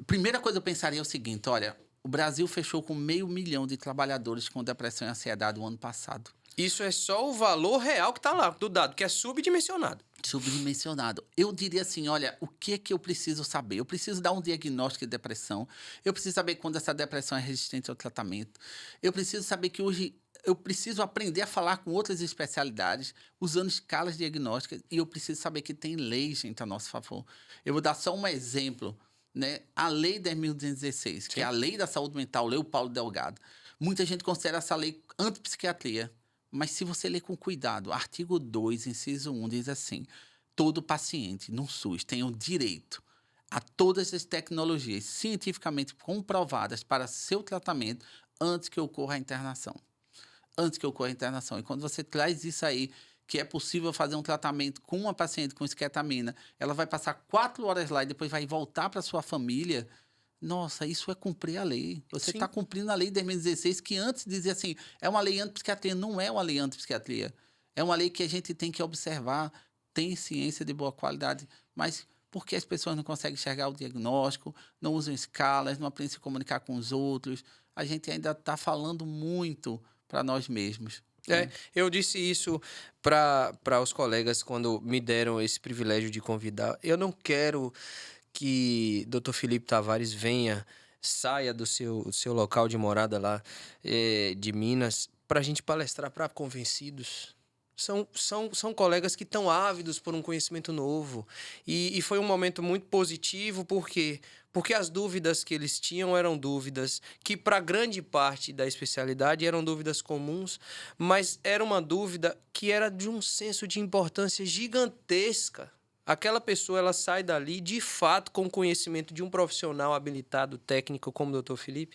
Speaker 2: Primeira coisa que eu pensaria é o seguinte, olha, o Brasil fechou com 500 mil de trabalhadores com depressão e ansiedade o ano passado.
Speaker 1: Isso é só o valor real que está lá, do dado, que é subdimensionado.
Speaker 2: Subdimensionado. Eu diria assim, olha, o que é que eu preciso saber? Eu preciso dar um diagnóstico de depressão. Eu preciso saber quando essa depressão é resistente ao tratamento. Eu preciso saber que hoje eu preciso aprender a falar com outras especialidades, usando escalas diagnósticas, e eu preciso saber que tem leis, gente, a nosso favor. Eu vou dar só um exemplo, né? A Lei 10.216, que é a Lei da Saúde Mental, Lei Paulo Delgado. Muita gente considera essa lei antipsiquiatria, mas se você ler com cuidado, artigo 2, inciso 1, diz assim, todo paciente no SUS tem o direito a todas as tecnologias cientificamente comprovadas para seu tratamento antes que ocorra a internação. Antes que ocorra a internação. E quando você traz isso aí, que é possível fazer um tratamento com uma paciente com esquetamina, ela vai passar 4 horas lá e depois vai voltar para sua família. Nossa, isso é cumprir a lei. Você está cumprindo a lei de 2016, que antes dizia assim, é uma lei antipsiquiatria. Não é uma lei antipsiquiatria. É uma lei que a gente tem que observar, tem ciência de boa qualidade, mas por que as pessoas não conseguem enxergar o diagnóstico, não usam escalas, não aprendem a se comunicar com os outros? A gente ainda está falando muito para nós mesmos.
Speaker 1: Eu disse isso para os colegas quando me deram esse privilégio de convidar. Eu não quero que Dr. Felipe Tavares saia do seu local de morada lá de Minas para a gente palestrar para convencidos. São colegas que estão ávidos por um conhecimento novo. E foi um momento muito positivo, por quê? Porque as dúvidas que eles tinham eram dúvidas que, para grande parte da especialidade, eram dúvidas comuns, mas era uma dúvida que era de um senso de importância gigantesca. Aquela pessoa, ela sai dali, de fato, com o conhecimento de um profissional habilitado, técnico, como o Dr. Felipe,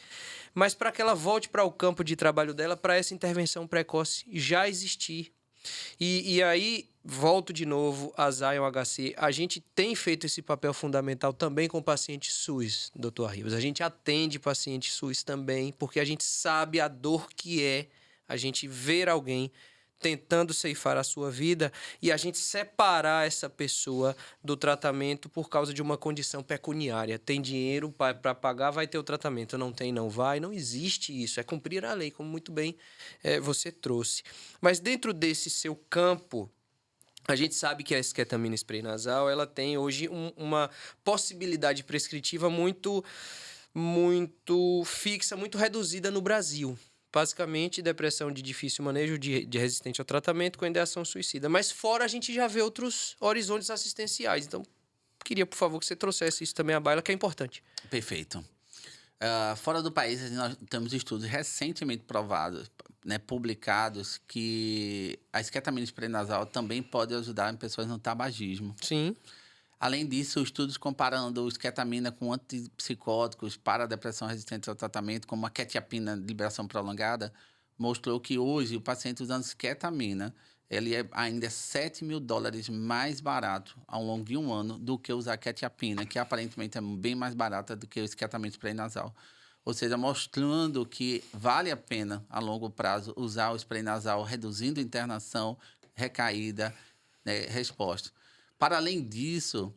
Speaker 1: mas para que ela volte para o campo de trabalho dela, para essa intervenção precoce já existir. E aí, volto de novo a Zion HC, a gente tem feito esse papel fundamental também com pacientes SUS, doutor Arribas. A gente atende pacientes SUS também, porque a gente sabe a dor que é a gente ver alguém tentando ceifar a sua vida e a gente separar essa pessoa do tratamento por causa de uma condição pecuniária. Tem dinheiro para pagar, vai ter o tratamento. Não tem, não vai. Não existe isso. É cumprir a lei, como muito bem você trouxe. Mas dentro desse seu campo, a gente sabe que a esquetamina spray nasal, ela tem hoje uma possibilidade prescritiva muito fixa, muito reduzida no Brasil. Basicamente, depressão de difícil manejo, de resistente ao tratamento com ideação suicida. Mas fora a gente já vê outros horizontes assistenciais. Então, queria, por favor, que você trouxesse isso também à baila, que é importante.
Speaker 2: Perfeito. Fora do país, nós temos estudos recentemente provados, né, publicados, que a esquetamina spray nasal também pode ajudar em pessoas no tabagismo.
Speaker 1: Sim.
Speaker 2: Além disso, estudos comparando esquetamina com antipsicóticos para a depressão resistente ao tratamento, como a quetiapina de liberação prolongada, mostrou que hoje o paciente usando esquetamina, ele ainda é $7.000 mais barato ao longo de um ano do que usar quetiapina, que aparentemente é bem mais barata do que o esquetamina spray nasal. Ou seja, mostrando que vale a pena, a longo prazo, usar o spray nasal, reduzindo internação, recaída, né, resposta. Para além disso,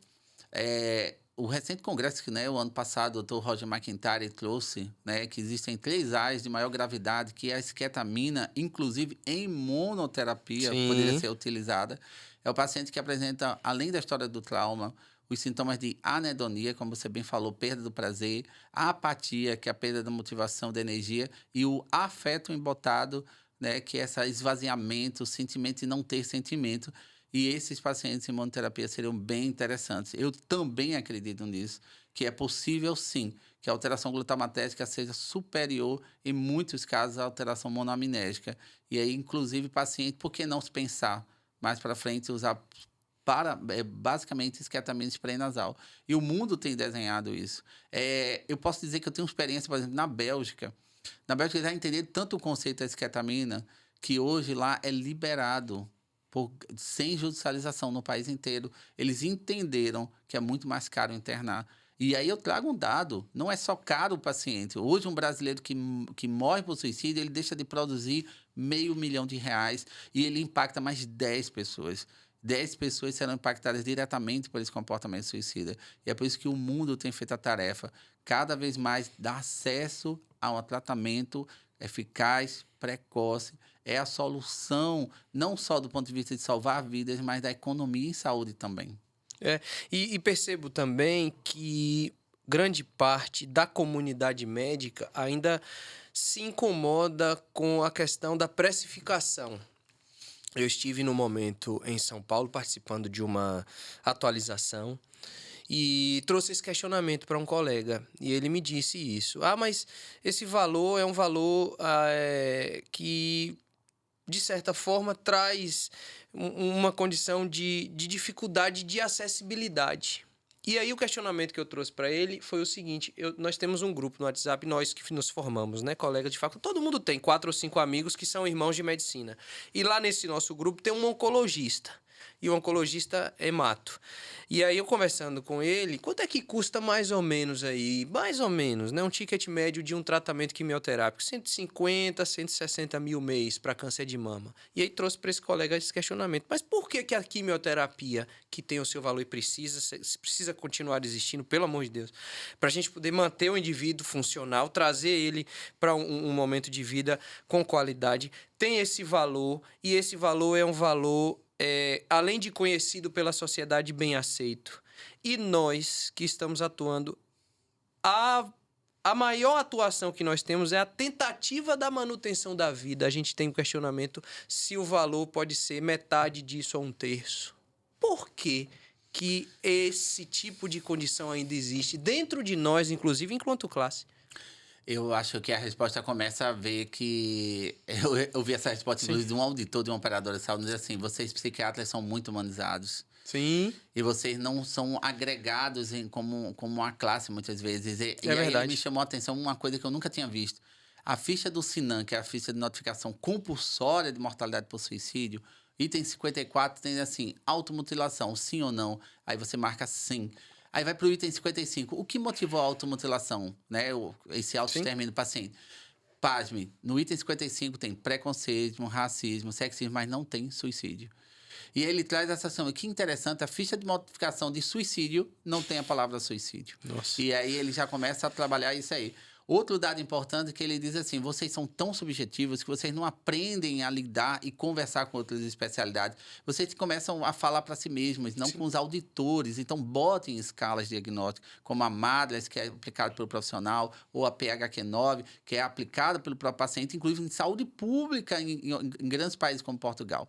Speaker 2: o recente congresso que, né, o ano passado o Dr. Roger McIntyre trouxe, né, que existem 3 áreas de maior gravidade, que a esquetamina, inclusive em monoterapia,
Speaker 1: Sim.
Speaker 2: poderia ser utilizada. É o paciente que apresenta, além da história do trauma, os sintomas de anedonia, como você bem falou, perda do prazer, a apatia, que é a perda da motivação, da energia, e o afeto embotado, né, que é esse esvaziamento, o sentimento de não ter sentimento. E esses pacientes em monoterapia seriam bem interessantes. Eu também acredito nisso, que é possível, sim, que a alteração glutamatética seja superior, em muitos casos, à alteração monoaminética. E aí, inclusive, paciente, por que não se pensar mais para frente, usar basicamente esquetamina spray nasal? E o mundo tem desenhado isso. Eu posso dizer que eu tenho experiência, por exemplo, na Bélgica. Na Bélgica, eles já entenderam tanto o conceito da esquetamina, que hoje lá é liberado sem judicialização no país inteiro. Eles entenderam que é muito mais caro internar. E aí eu trago um dado, não é só caro o paciente. Hoje um brasileiro que morre por suicídio, ele deixa de produzir R$500 mil e ele impacta mais 10 pessoas. 10 pessoas serão impactadas diretamente por esse comportamento suicida. E é por isso que o mundo tem feito a tarefa cada vez mais dar acesso a um tratamento eficaz, precoce. É a solução, não só do ponto de vista de salvar vidas, mas da economia em saúde também.
Speaker 1: E percebo também que grande parte da comunidade médica ainda se incomoda com a questão da precificação. Eu estive no momento em São Paulo participando de uma atualização e trouxe esse questionamento para um colega. E ele me disse isso. Mas esse valor é um valor que, de certa forma, traz uma condição de dificuldade de acessibilidade. E aí o questionamento que eu trouxe para ele foi o seguinte: nós temos um grupo no WhatsApp, nós que nos formamos, né, colegas de faculdade, todo mundo tem 4 ou 5 amigos que são irmãos de medicina. E lá nesse nosso grupo tem um oncologista. E o oncologista é hemato. E aí eu conversando com ele, quanto é que custa mais ou menos aí? Mais ou menos, né? Um ticket médio de um tratamento quimioterápico, 150, 160 mil mês para câncer de mama. E aí trouxe para esse colega esse questionamento. Mas por que a quimioterapia, que tem o seu valor e precisa continuar existindo, pelo amor de Deus, para a gente poder manter o indivíduo funcional, trazer ele para um momento de vida com qualidade, tem esse valor, e esse valor é um valor além de conhecido pela sociedade, bem aceito. E nós que estamos atuando, a maior atuação que nós temos é a tentativa da manutenção da vida. A gente tem um questionamento se o valor pode ser metade disso ou 1/3. Por quê que esse tipo de condição ainda existe dentro de nós, inclusive enquanto classe?
Speaker 2: Eu acho que a resposta começa a ver que... Eu vi essa resposta, inclusive, de um auditor, de uma operadora de saúde, diz assim, vocês psiquiatras são muito humanizados.
Speaker 1: Sim.
Speaker 2: E vocês não são agregados como uma classe, muitas vezes. E aí
Speaker 1: verdade.
Speaker 2: ele me chamou a atenção uma coisa que eu nunca tinha visto. A ficha do Sinan, que é a ficha de notificação compulsória de mortalidade por suicídio, item 54 tem assim, automutilação, sim ou não? Aí você marca sim. Aí vai para o item 55. O que motivou a automutilação, né? Esse autoextermínio do paciente? Pasme, no item 55 tem preconceito, racismo, sexismo, mas não tem suicídio. E ele traz essa ação. Que interessante, a ficha de notificação de suicídio não tem a palavra suicídio.
Speaker 1: Nossa.
Speaker 2: E aí ele já começa a trabalhar isso aí. Outro dado importante é que ele diz assim, vocês são tão subjetivos que vocês não aprendem a lidar e conversar com outras especialidades. Vocês começam a falar para si mesmos, não com os auditores. Então, botem escalas diagnósticas, como a MADRS, que é aplicada pelo profissional, ou a PHQ-9, que é aplicada pelo próprio paciente, inclusive em saúde pública em grandes países como Portugal.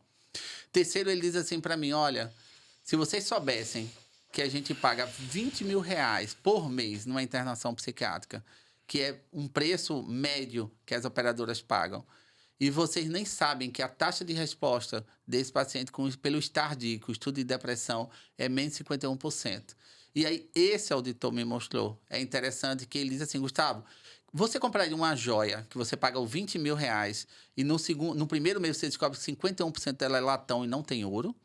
Speaker 2: Terceiro, ele diz assim para mim, olha, se vocês soubessem que a gente paga 20 mil reais por mês numa internação psiquiátrica, que é um preço médio que as operadoras pagam, e vocês nem sabem que a taxa de resposta desse paciente pelo STAR-D, o estudo de depressão, é menos de 51%. E aí, esse auditor me mostrou. É interessante que ele diz assim, Gustavo, você compraria uma joia que você paga 20 mil reais e no primeiro mês você descobre que 51% dela é latão e não tem ouro.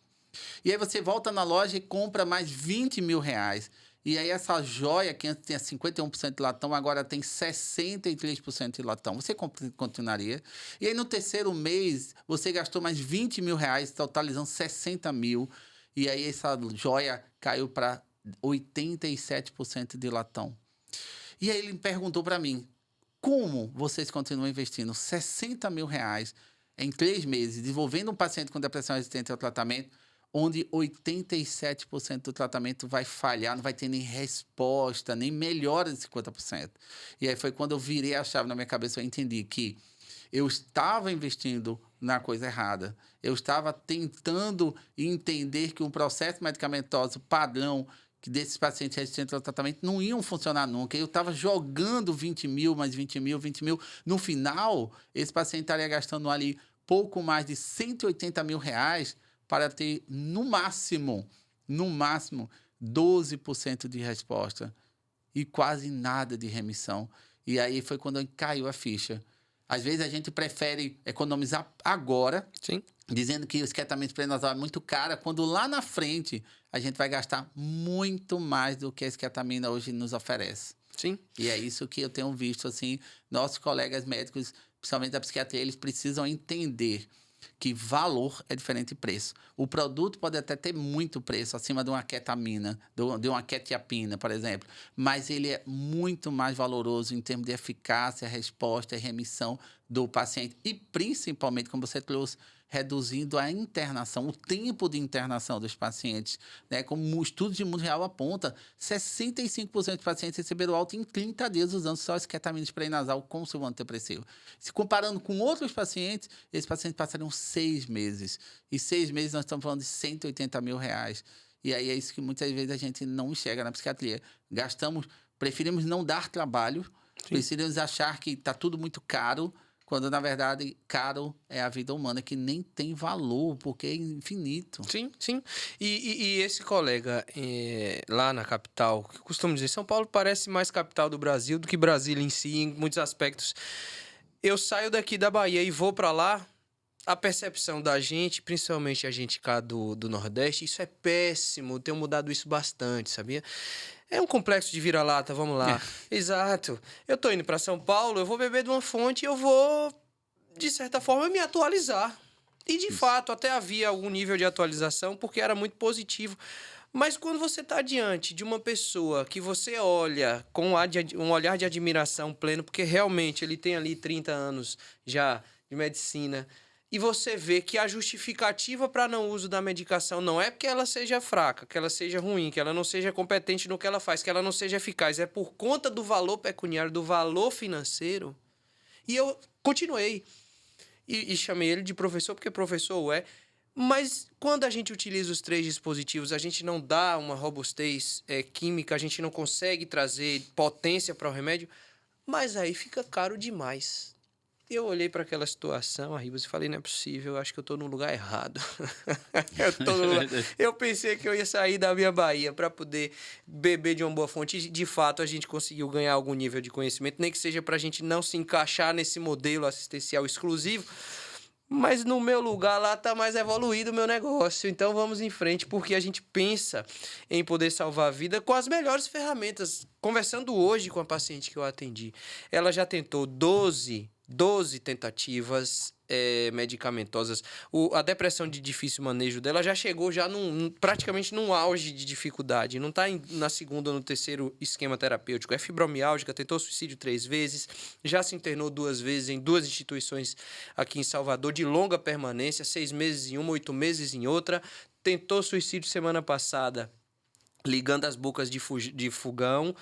Speaker 2: E aí você volta na loja e compra mais 20 mil reais. E aí essa joia que antes tinha 51% de latão, agora tem 63% de latão. Você continuaria? E aí no terceiro mês você gastou mais 20 mil reais, totalizando 60 mil. E aí essa joia caiu para 87% de latão. E aí ele me perguntou para mim, como vocês continuam investindo 60 mil reais em 3 meses, desenvolvendo um paciente com depressão resistente ao tratamento, onde 87% do tratamento vai falhar, não vai ter nem resposta, nem melhora de 50%. E aí foi quando eu virei a chave na minha cabeça, eu entendi que eu estava investindo na coisa errada. Eu estava tentando entender que um processo medicamentoso padrão que desses pacientes resistentes ao tratamento não iam funcionar nunca. Eu estava jogando 20 mil, mais 20 mil, 20 mil. No final, esse paciente estaria gastando ali pouco mais de 180 mil reais para ter, no máximo, 12% de resposta e quase nada de remissão. E aí foi quando caiu a ficha. Às vezes a gente prefere economizar agora,
Speaker 1: Sim.
Speaker 2: dizendo que o esquetamento prenasal é muito caro, quando lá na frente a gente vai gastar muito mais do que a esquetamina hoje nos oferece.
Speaker 1: Sim.
Speaker 2: E é isso que eu tenho visto, assim, nossos colegas médicos, principalmente da psiquiatria, eles precisam entender que valor é diferente de preço. O produto pode até ter muito preço, acima de uma ketamina, de uma quetiapina, por exemplo, mas ele é muito mais valoroso em termos de eficácia, resposta e remissão do paciente. E, principalmente, como você trouxe, reduzindo a internação, o tempo de internação dos pacientes, né? Como o estudo de mundo real aponta, 65% dos pacientes receberam alta em 30 dias usando só esquetamina spray nasal com seu antidepressivo. Se comparando com outros pacientes, esses pacientes passariam 6 meses. E 6 meses nós estamos falando de 180 mil reais. E aí é isso que muitas vezes a gente não enxerga na psiquiatria. Preferimos não dar trabalho, preferimos achar que está tudo muito caro, quando, na verdade, caro é a vida humana, que nem tem valor, porque é infinito.
Speaker 1: Sim, sim. E esse colega lá na capital, que eu costumo dizer, São Paulo parece mais capital do Brasil do que Brasília em si, em muitos aspectos. Eu saio daqui da Bahia e vou para lá, a percepção da gente, principalmente a gente cá do Nordeste, isso é péssimo. Eu tenho mudado isso bastante, sabia? É um complexo de vira-lata, vamos lá. Exato. Eu tô indo para São Paulo, eu vou beber de uma fonte e eu vou, de certa forma, me atualizar. E, de fato, até havia algum nível de atualização, porque era muito positivo. Mas quando você está diante de uma pessoa que você olha com um olhar de admiração pleno, porque realmente ele tem ali 30 anos já de medicina, e você vê que a justificativa para não uso da medicação não é porque ela seja fraca, que ela seja ruim, que ela não seja competente no que ela faz, que ela não seja eficaz, é por conta do valor pecuniário, do valor financeiro. E eu continuei. E chamei ele de professor, porque professor Mas quando a gente utiliza os 3 dispositivos, a gente não dá uma robustez química, a gente não consegue trazer potência para o remédio, mas aí fica caro demais. Eu olhei para aquela situação, Arribas, e falei, não é possível, eu acho que eu estou no lugar errado. Eu pensei que eu ia sair da minha Bahia para poder beber de uma boa fonte. E, de fato, a gente conseguiu ganhar algum nível de conhecimento, nem que seja para a gente não se encaixar nesse modelo assistencial exclusivo. Mas no meu lugar lá está mais evoluído o meu negócio. Então vamos em frente, porque a gente pensa em poder salvar a vida com as melhores ferramentas. Conversando hoje com a paciente que eu atendi, ela já tentou 12 tentativas medicamentosas. A depressão de difícil manejo dela já chegou já praticamente num auge de dificuldade. Não está na segunda ou no terceiro esquema terapêutico. É fibromialgia, tentou suicídio 3 vezes, já se internou 2 vezes em 2 instituições aqui em Salvador, de longa permanência, 6 meses em uma, 8 meses em outra. Tentou suicídio semana passada, ligando as bocas de fogão.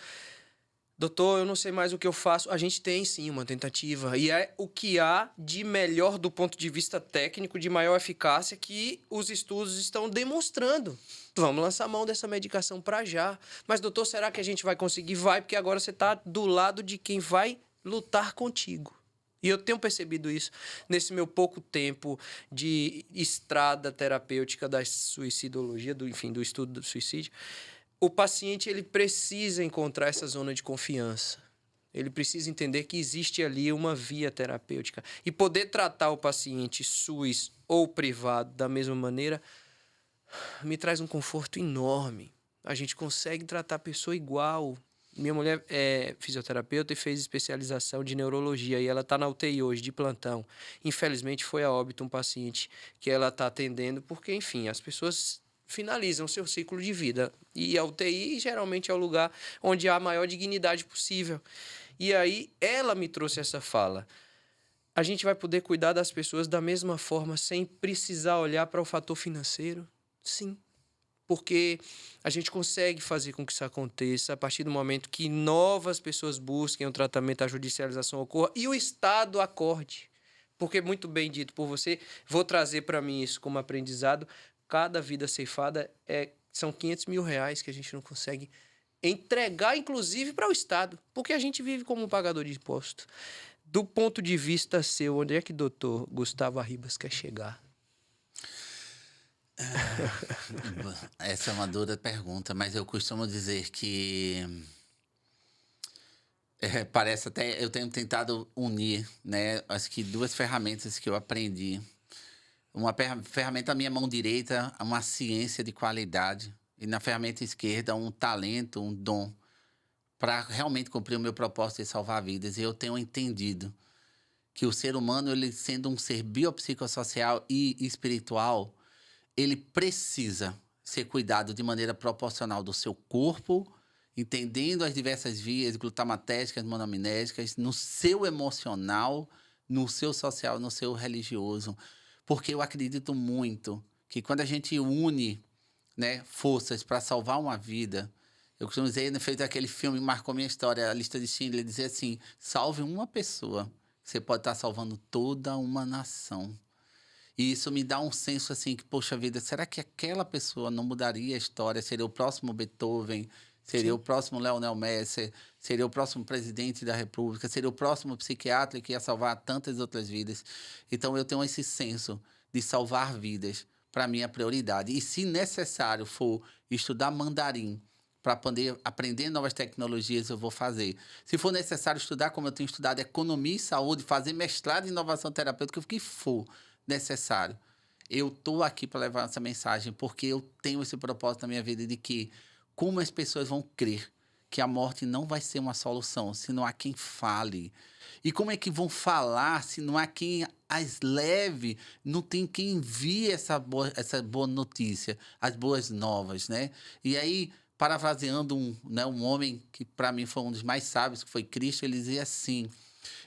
Speaker 1: Doutor, eu não sei mais o que eu faço. A gente tem, sim, uma tentativa. E é o que há de melhor do ponto de vista técnico, de maior eficácia, que os estudos estão demonstrando. Vamos lançar mão dessa medicação para já. Mas, doutor, será que a gente vai conseguir? Vai, porque agora você está do lado de quem vai lutar contigo. E eu tenho percebido isso nesse meu pouco tempo de estrada terapêutica da suicidologia, do estudo do suicídio. O paciente ele precisa encontrar essa zona de confiança. Ele precisa entender que existe ali uma via terapêutica. E poder tratar o paciente SUS ou privado da mesma maneira me traz um conforto enorme. A gente consegue tratar a pessoa igual. Minha mulher é fisioterapeuta e fez especialização de neurologia e ela está na UTI hoje, de plantão. Infelizmente foi a óbito um paciente que ela está atendendo porque, enfim, as pessoas finalizam seu ciclo de vida. E a UTI geralmente é o lugar onde há a maior dignidade possível. E aí ela me trouxe essa fala. A gente vai poder cuidar das pessoas da mesma forma sem precisar olhar para o fator financeiro? Sim. Porque a gente consegue fazer com que isso aconteça a partir do momento que novas pessoas busquem o tratamento, a judicialização ocorra e o Estado acorde. Porque, muito bem dito por você, vou trazer para mim isso como aprendizado. Cada vida ceifada são R$500 mil que a gente não consegue entregar, inclusive, para o Estado, porque a gente vive como um pagador de imposto. Do ponto de vista seu, onde é que o doutor Gustavo Arribas quer chegar?
Speaker 2: Essa é uma dura pergunta, mas eu costumo dizer que parece até... Eu tenho tentado unir, né? Acho que 2 ferramentas que eu aprendi. Uma ferramenta na minha mão direita, uma ciência de qualidade. E na ferramenta esquerda, um talento, um dom. Para realmente cumprir o meu propósito de salvar vidas. E eu tenho entendido que o ser humano, ele sendo um ser biopsicossocial e espiritual, ele precisa ser cuidado de maneira proporcional do seu corpo, entendendo as diversas vias glutamatérgicas, monoaminérgicas, no seu emocional, no seu social, no seu religioso. Porque eu acredito muito que quando a gente une, né, forças para salvar uma vida, eu costumo dizer, no feito daquele filme marcou minha história, A Lista de Schindler, dizia assim, salve uma pessoa, você pode estar salvando toda uma nação. E isso me dá um senso assim, que, poxa vida, será que aquela pessoa não mudaria a história? Seria o próximo Beethoven, seria o próximo Lionel Messi, seria o próximo presidente da República, seria o próximo psiquiatra que ia salvar tantas outras vidas. Então, eu tenho esse senso de salvar vidas, para mim, é a prioridade. E, se necessário for estudar mandarim para poder aprender novas tecnologias, eu vou fazer. Se for necessário estudar, como eu tenho estudado economia e saúde, fazer mestrado em inovação terapêutica, o que for necessário. Eu estou aqui para levar essa mensagem, porque eu tenho esse propósito na minha vida de que como as pessoas vão crer que a morte não vai ser uma solução, se não há quem fale. E como é que vão falar se não há quem as leve, não tem quem envie essa boa notícia, as boas novas, né? E aí, parafraseando um homem que para mim foi um dos mais sábios, que foi Cristo, ele dizia assim,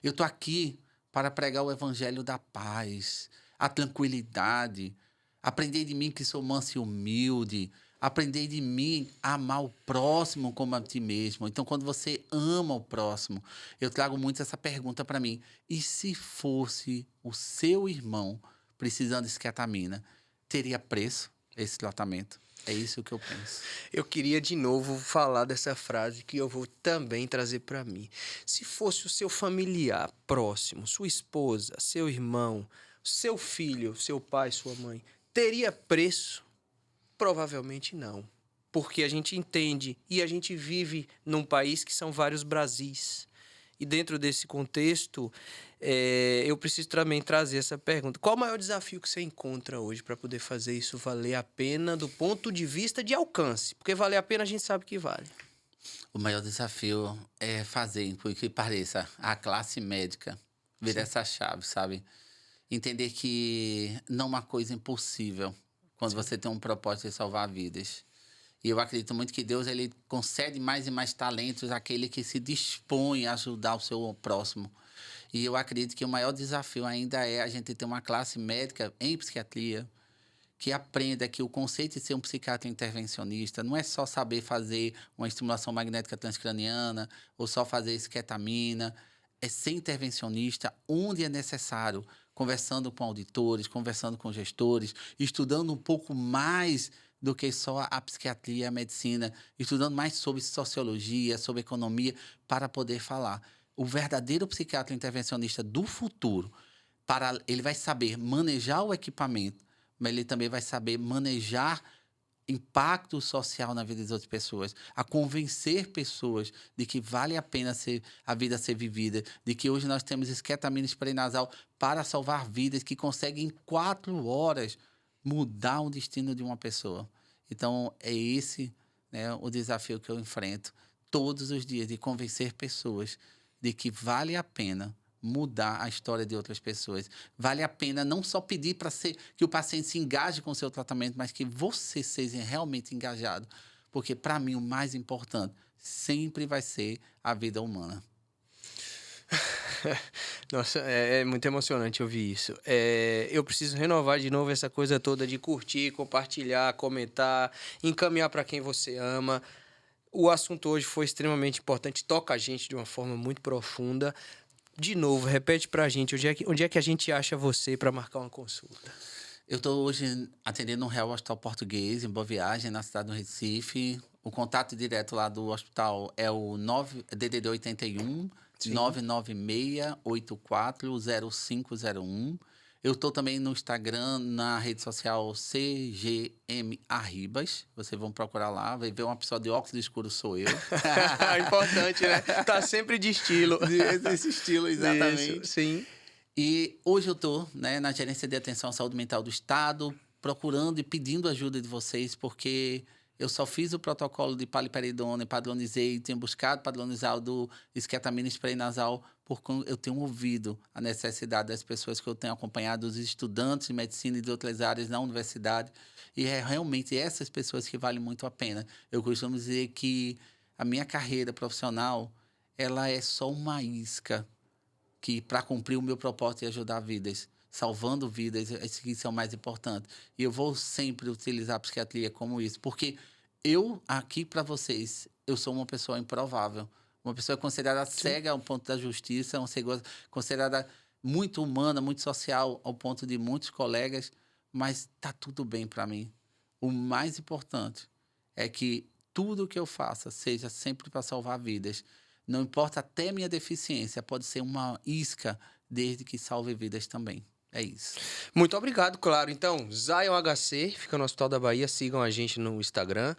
Speaker 2: eu estou aqui para pregar o evangelho da paz, a tranquilidade. Aprendei de mim que sou manso e humilde. Aprendei de mim a amar o próximo como a ti mesmo. Então, quando você ama o próximo, eu trago muito essa pergunta para mim. E se fosse o seu irmão precisando de esquetamina? teria preço esse tratamento. É isso que eu penso.
Speaker 1: Eu queria de novo falar dessa frase que eu vou também trazer para mim. Se fosse o seu familiar próximo, sua esposa, seu irmão, seu filho, seu pai, sua mãe, teria preço? Provavelmente não. Porque a gente entende e a gente vive num país que são vários Brasis. E dentro desse contexto, eu preciso também trazer essa pergunta. Qual o maior desafio que você encontra hoje para poder fazer isso valer a pena do ponto de vista de alcance? Porque valer a pena a gente sabe que vale.
Speaker 2: O maior desafio é fazer, por que pareça, a classe médica virar essa chave, sabe? Entender que não é uma coisa impossível quando você tem um propósito de salvar vidas. E eu acredito muito que Deus ele concede mais e mais talentos àquele que se dispõe a ajudar o seu próximo. E eu acredito que o maior desafio ainda é a gente ter uma classe médica em psiquiatria que aprenda que o conceito de ser um psiquiatra intervencionista não é só saber fazer uma estimulação magnética transcraniana ou só fazer esquetamina. É ser intervencionista onde é necessário, conversando com auditores, conversando com gestores, estudando um pouco mais do que só a psiquiatria e a medicina, estudando mais sobre sociologia, sobre economia, para poder falar. O verdadeiro psiquiatra intervencionista do futuro, ele vai saber manejar o equipamento, mas ele também vai saber manejar impacto social na vida das outras pessoas, a convencer pessoas de que vale a pena a vida ser vivida, de que hoje nós temos esquetamina spray-nasal para salvar vidas, que conseguem em 4 horas mudar o destino de uma pessoa. Então, é esse, né, o desafio que eu enfrento todos os dias, de convencer pessoas de que vale a pena mudar a história de outras pessoas. Vale a pena não só pedir para que o paciente se engaje com o seu tratamento, mas que você seja realmente engajado. Porque, para mim, o mais importante sempre vai ser a vida humana.
Speaker 1: Nossa, é muito emocionante ouvir isso. Eu preciso renovar de novo essa coisa toda de curtir, compartilhar, comentar, encaminhar para quem você ama. O assunto hoje foi extremamente importante, toca a gente de uma forma muito profunda. De novo, repete pra gente, onde é que a gente acha você para marcar uma consulta?
Speaker 2: Eu estou hoje atendendo no Real Hospital Português, em Boa Viagem, na cidade do Recife. O contato direto lá do hospital é o DDD 81 996840501. Eu estou também no Instagram, na rede social CGM Arribas. Vocês vão procurar lá, vai ver uma pessoa de óculos escuro, sou eu.
Speaker 1: Importante, né? Tá sempre de estilo.
Speaker 2: Desse estilo, exatamente.
Speaker 1: Isso, sim.
Speaker 2: E hoje eu estou, né, na Gerência de Atenção à Saúde Mental do Estado, procurando e pedindo ajuda de vocês, porque eu só fiz o protocolo de paliperidona e padronizei, tenho buscado padronizar o do esquetamina spray nasal, porque eu tenho ouvido a necessidade das pessoas que eu tenho acompanhado, os estudantes de medicina e de outras áreas na universidade, e é realmente essas pessoas que valem muito a pena. Eu costumo dizer que a minha carreira profissional, ela é só uma isca que para cumprir o meu propósito e ajudar vidas, salvando vidas, isso é o mais importante. E eu vou sempre utilizar a psiquiatria como isso, porque eu, aqui para vocês, eu sou uma pessoa improvável, uma pessoa considerada cega ao ponto da justiça, uma pessoa considerada muito humana, muito social, ao ponto de muitos colegas, mas tá tudo bem para mim. O mais importante é que tudo que eu faça seja sempre para salvar vidas. Não importa até minha deficiência, pode ser uma isca, desde que salve vidas também. É isso.
Speaker 1: Muito obrigado, claro. Então, Zion HC, fica no Hospital da Bahia, sigam a gente no Instagram.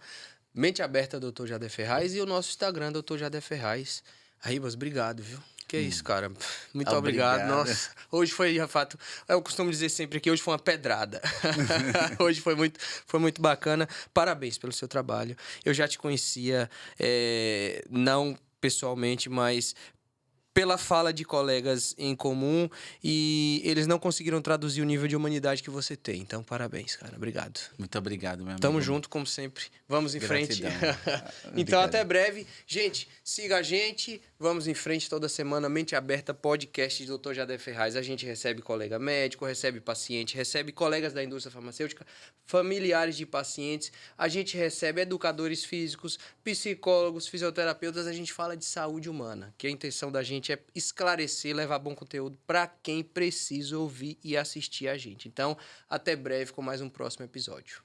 Speaker 1: Mente Aberta, Dr. Jader Ferraz, e o nosso Instagram, Dr. Jader Ferraz. Arribas, obrigado, viu? Que isso, cara. Muito obrigado. Nossa, hoje foi, de fato, eu costumo dizer sempre que hoje foi uma pedrada. Hoje foi muito bacana. Parabéns pelo seu trabalho. Eu já te conhecia, não pessoalmente, mas pela fala de colegas em comum, e eles não conseguiram traduzir o nível de humanidade que você tem. Então, parabéns, cara. Obrigado.
Speaker 2: Muito obrigado, meu amigo.
Speaker 1: Tamo junto, como sempre. Vamos em
Speaker 2: Gratidão.
Speaker 1: frente. Então, até breve. Gente, siga a gente. Vamos em frente toda semana, Mente Aberta, podcast de Dr. Jader Ferraz. A gente recebe colega médico, recebe paciente, recebe colegas da indústria farmacêutica, familiares de pacientes. A gente recebe educadores físicos, psicólogos, fisioterapeutas. A gente fala de saúde humana, que a intenção da gente é esclarecer, levar bom conteúdo para quem precisa ouvir e assistir a gente. Então, até breve com mais um próximo episódio.